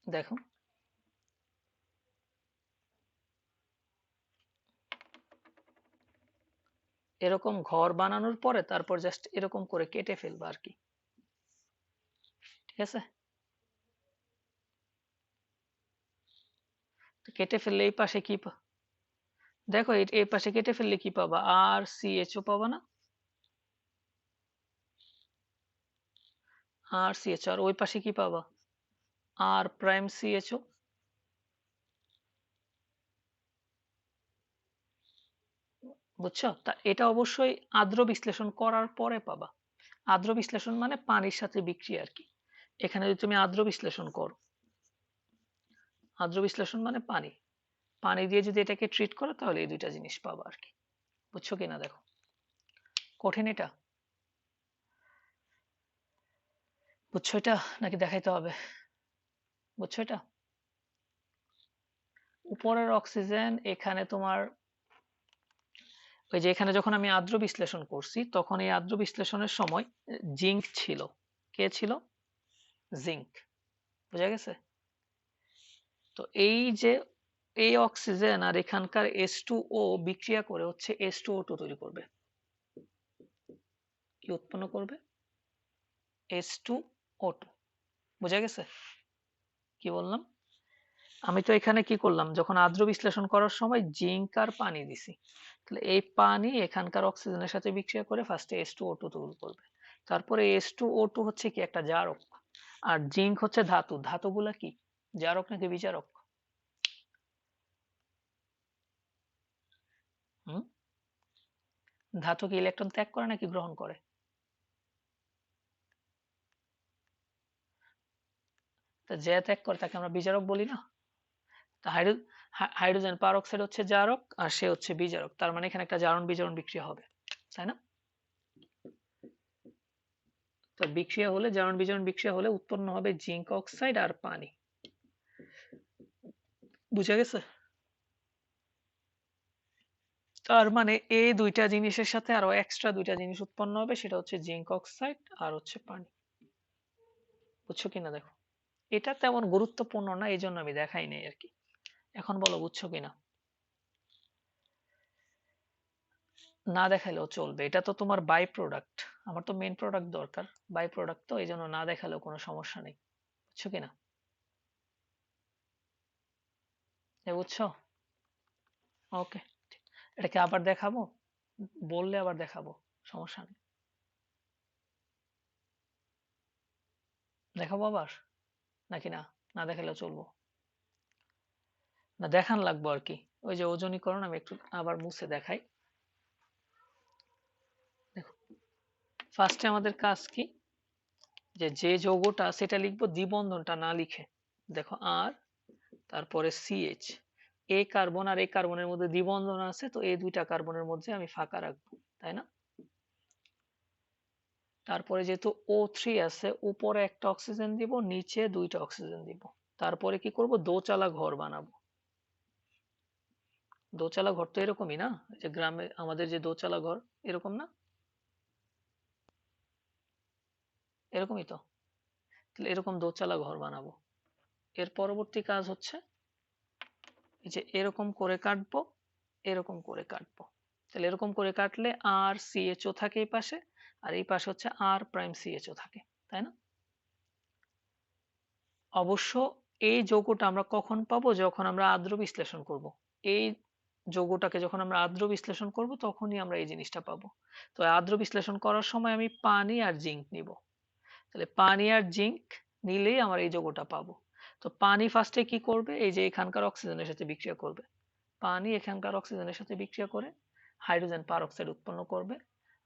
দেখো, এরকম ঘর বানানোর পরে তারপর জাস্ট এরকম করে কেটে ফেলবা আর কি। ঠিক আছে, তো কেটে ফেললে এই পাশে কি দেখো, এই পাশে কেটে ফেললে কি পাবা, আর সি এইচ ও পাবা না, আর সি এইচ, আর ওই পাশে কি পাবা, আর প্রাইম সি এইচ ও। বুঝছো? তা এটা অবশ্যই আদ্র বিশ্লেষণ করার পরে পাবা। আদ্র বিশ্লেষণ মানে পানির সাথে বিক্রিয়া আর কি। এখানে যদি তুমি আদ্র বিশ্লেষণ করো, আদ্র বিশ্লেষণ মানে পানি, পানি দিয়ে যদি এটাকে ট্রিট করো তাহলে এই দুইটা জিনিস পাবা আর কি। বুঝছো কিনা দেখো, কঠিন এটা? বুঝছো এটা নাকি দেখাইতে হবে? বুঝছো এটা? উপরের অক্সিজেন এখানে তোমার, ওই যে এখানে যখন আমি আদ্র বিশ্লেষণ করছি তখন এই আদ্র বিশ্লেষণের সময় জিঙ্ক ছিল। কে ছিল? জিঙ্ক। বোঝা গেছে? তো এই যে এই অক্সিজেন আর এখানকার H2O বিক্রিয়া করে হচ্ছে H2O2 তৈরি করবে। কি উৎপন্ন করবে? H2O2। বোঝা গেছে কি বললাম? আমি তো এখানে কি করলাম, যখন আদ্র বিশ্লেষণ করার সময় জিঙ্ক আর পানি দিছি, তাহলে এই পানি এখানকার অক্সিজেনের সাথে বিক্রিয়া করে ফার্স্টে H2O2 তৈরি করবে। তারপরে H2O2 হচ্ছে কি একটা জারক, আর জিঙ্ক হচ্ছে ধাতু। ধাতুগুলা কি, জারক নাকি বিজারক? হুম, ধাতু কি ইলেকট্রন ত্যাগ করে নাকি গ্রহণ করে? তা যে ত্যাগ করে তাকে আমরা বিজারক বলি না? তা হাইড্রোজেন পারঅক্সাইড হচ্ছে জারক আর সে হচ্ছে বিজারক, তার মানে এখানে একটা জারণ বিজারণ বিক্রিয়া হবে, তাই না? তো বিক্রিয়া হলে, জারণ বিজারণ বিক্রিয়া হলে উৎপন্ন হবে জিঙ্ক অক্সাইড আর পানি। বুঝা গেছে? তার মানে এই দুইটা জিনিসের সাথে আরো এক্সট্রা দুইটা জিনিস উৎপন্ন হবে, সেটা হচ্ছে জিঙ্ক অক্সাইড আর হচ্ছে পানি। বুঝছো কিনা দেখো, এটা তেমন গুরুত্বপূর্ণ না, এই জন্য আমি দেখাই নাই আর কি। এখন বলো বুঝছো কিনা? না দেখাইলেও চলবে, এটা তো তোমার বাই প্রোডাক্ট, আমার তো মেন প্রোডাক্ট দরকার। বাই প্রোডাক্ট তো, এই জন্য না দেখালেও কোনো সমস্যা নেই। বুঝছো কিনা? বুঝছো? ওকে, এটাকে আবার দেখাবো? বললে আবার দেখাবো, সমস্যা নেই। দেখাবো আবার নাকি না, না দেখালেও চলবো? না দেখান লাগবো আর কি। ওই যে ওজনীকরণ আমি একটু আবার মুছে দেখাই। দেখো, ফার্স্টে আমাদের কাজ কি, যে যে যৌগটা সেটা লিখবো দ্বিবন্ধনটা না লিখে। দেখো আর, তারপরে সিএইচ, এ কার্বন আর এ কার্বনের মধ্যে দ্বিবন্ধন আছে, তো এই দুইটা কার্বনের মধ্যে আমি ফাঁকা রাখবো, তাই না? তারপরে যেহেতু O3 আছে, উপরে একটা অক্সিজেন দিব, নিচে দুইটা অক্সিজেন দিব। তারপরে কি করব, দোচালা ঘর বানাবো। দোচালা ঘর তো এরকমই না, যে গ্রামে আমাদের যে দোচালা ঘর, এরকম না? এরকমই তো। তাহলে এরকম দোচালা ঘর বানাবো। এর পরবর্তী কাজ হচ্ছে এই যে এরকম করে কাটবো, এরকম করে কাটবো। তাহলে এরকম করে কাটলে আর সিএচও থাকে এই পাশে, আর এই পাশে হচ্ছে আর প্রাইম সিএচও থাকে, তাই না? অবশ্য এই যৌগটা আমরা কখন পাবো, যখন আমরা আদ্র বিশ্লেষণ করব। এই যৌগটাকে যখন আমরা আদ্র বিশ্লেষণ করব তখনই আমরা এই জিনিসটা পাবো। তো আদ্র বিশ্লেষণ করার সময় আমি পানি আর জিঙ্ক নিব। তাহলে পানি আর জিঙ্ক নিলেই আমার এই যৌগটা পাবো। তো পানি ফার্স্টে কি করবে, এই যে এখানকার অক্সিজেনের সাথে বিক্রিয়া করবে। পানি এখানকার অক্সিজেনের সাথে বিক্রিয়া করে হাইড্রোজেন পারঅক্সাইড উৎপন্ন করবে।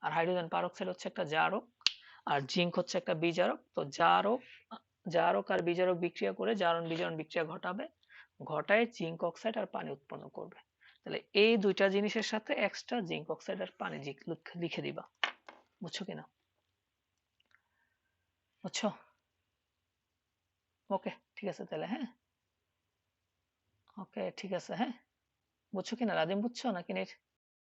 আর হাইড্রোজেন পারঅক্সাইড হচ্ছে একটা জারক, আর জিঙ্ক হচ্ছে একটা বিজারক। তো জারক, জারক আর বিজারক বিক্রিয়া করে জারণ বিজারণ বিক্রিয়া ঘটাবে, ঘটায় জিঙ্ক অক্সাইড আর পানি উৎপন্ন করবে। তাহলে এই দুইটা জিনিসের সাথে এক্সট্রা জিঙ্ক অক্সাইড আর পানি লিখে দিবা। বুঝছো কিনা? বুঝছো? ওকে, ঠিক আছে তাহলে, হ্যাঁ? ওকে, ঠিক আছে, হ্যাঁ? বুঝছো কিনা? রাজিম বুঝছো নাকি নেট?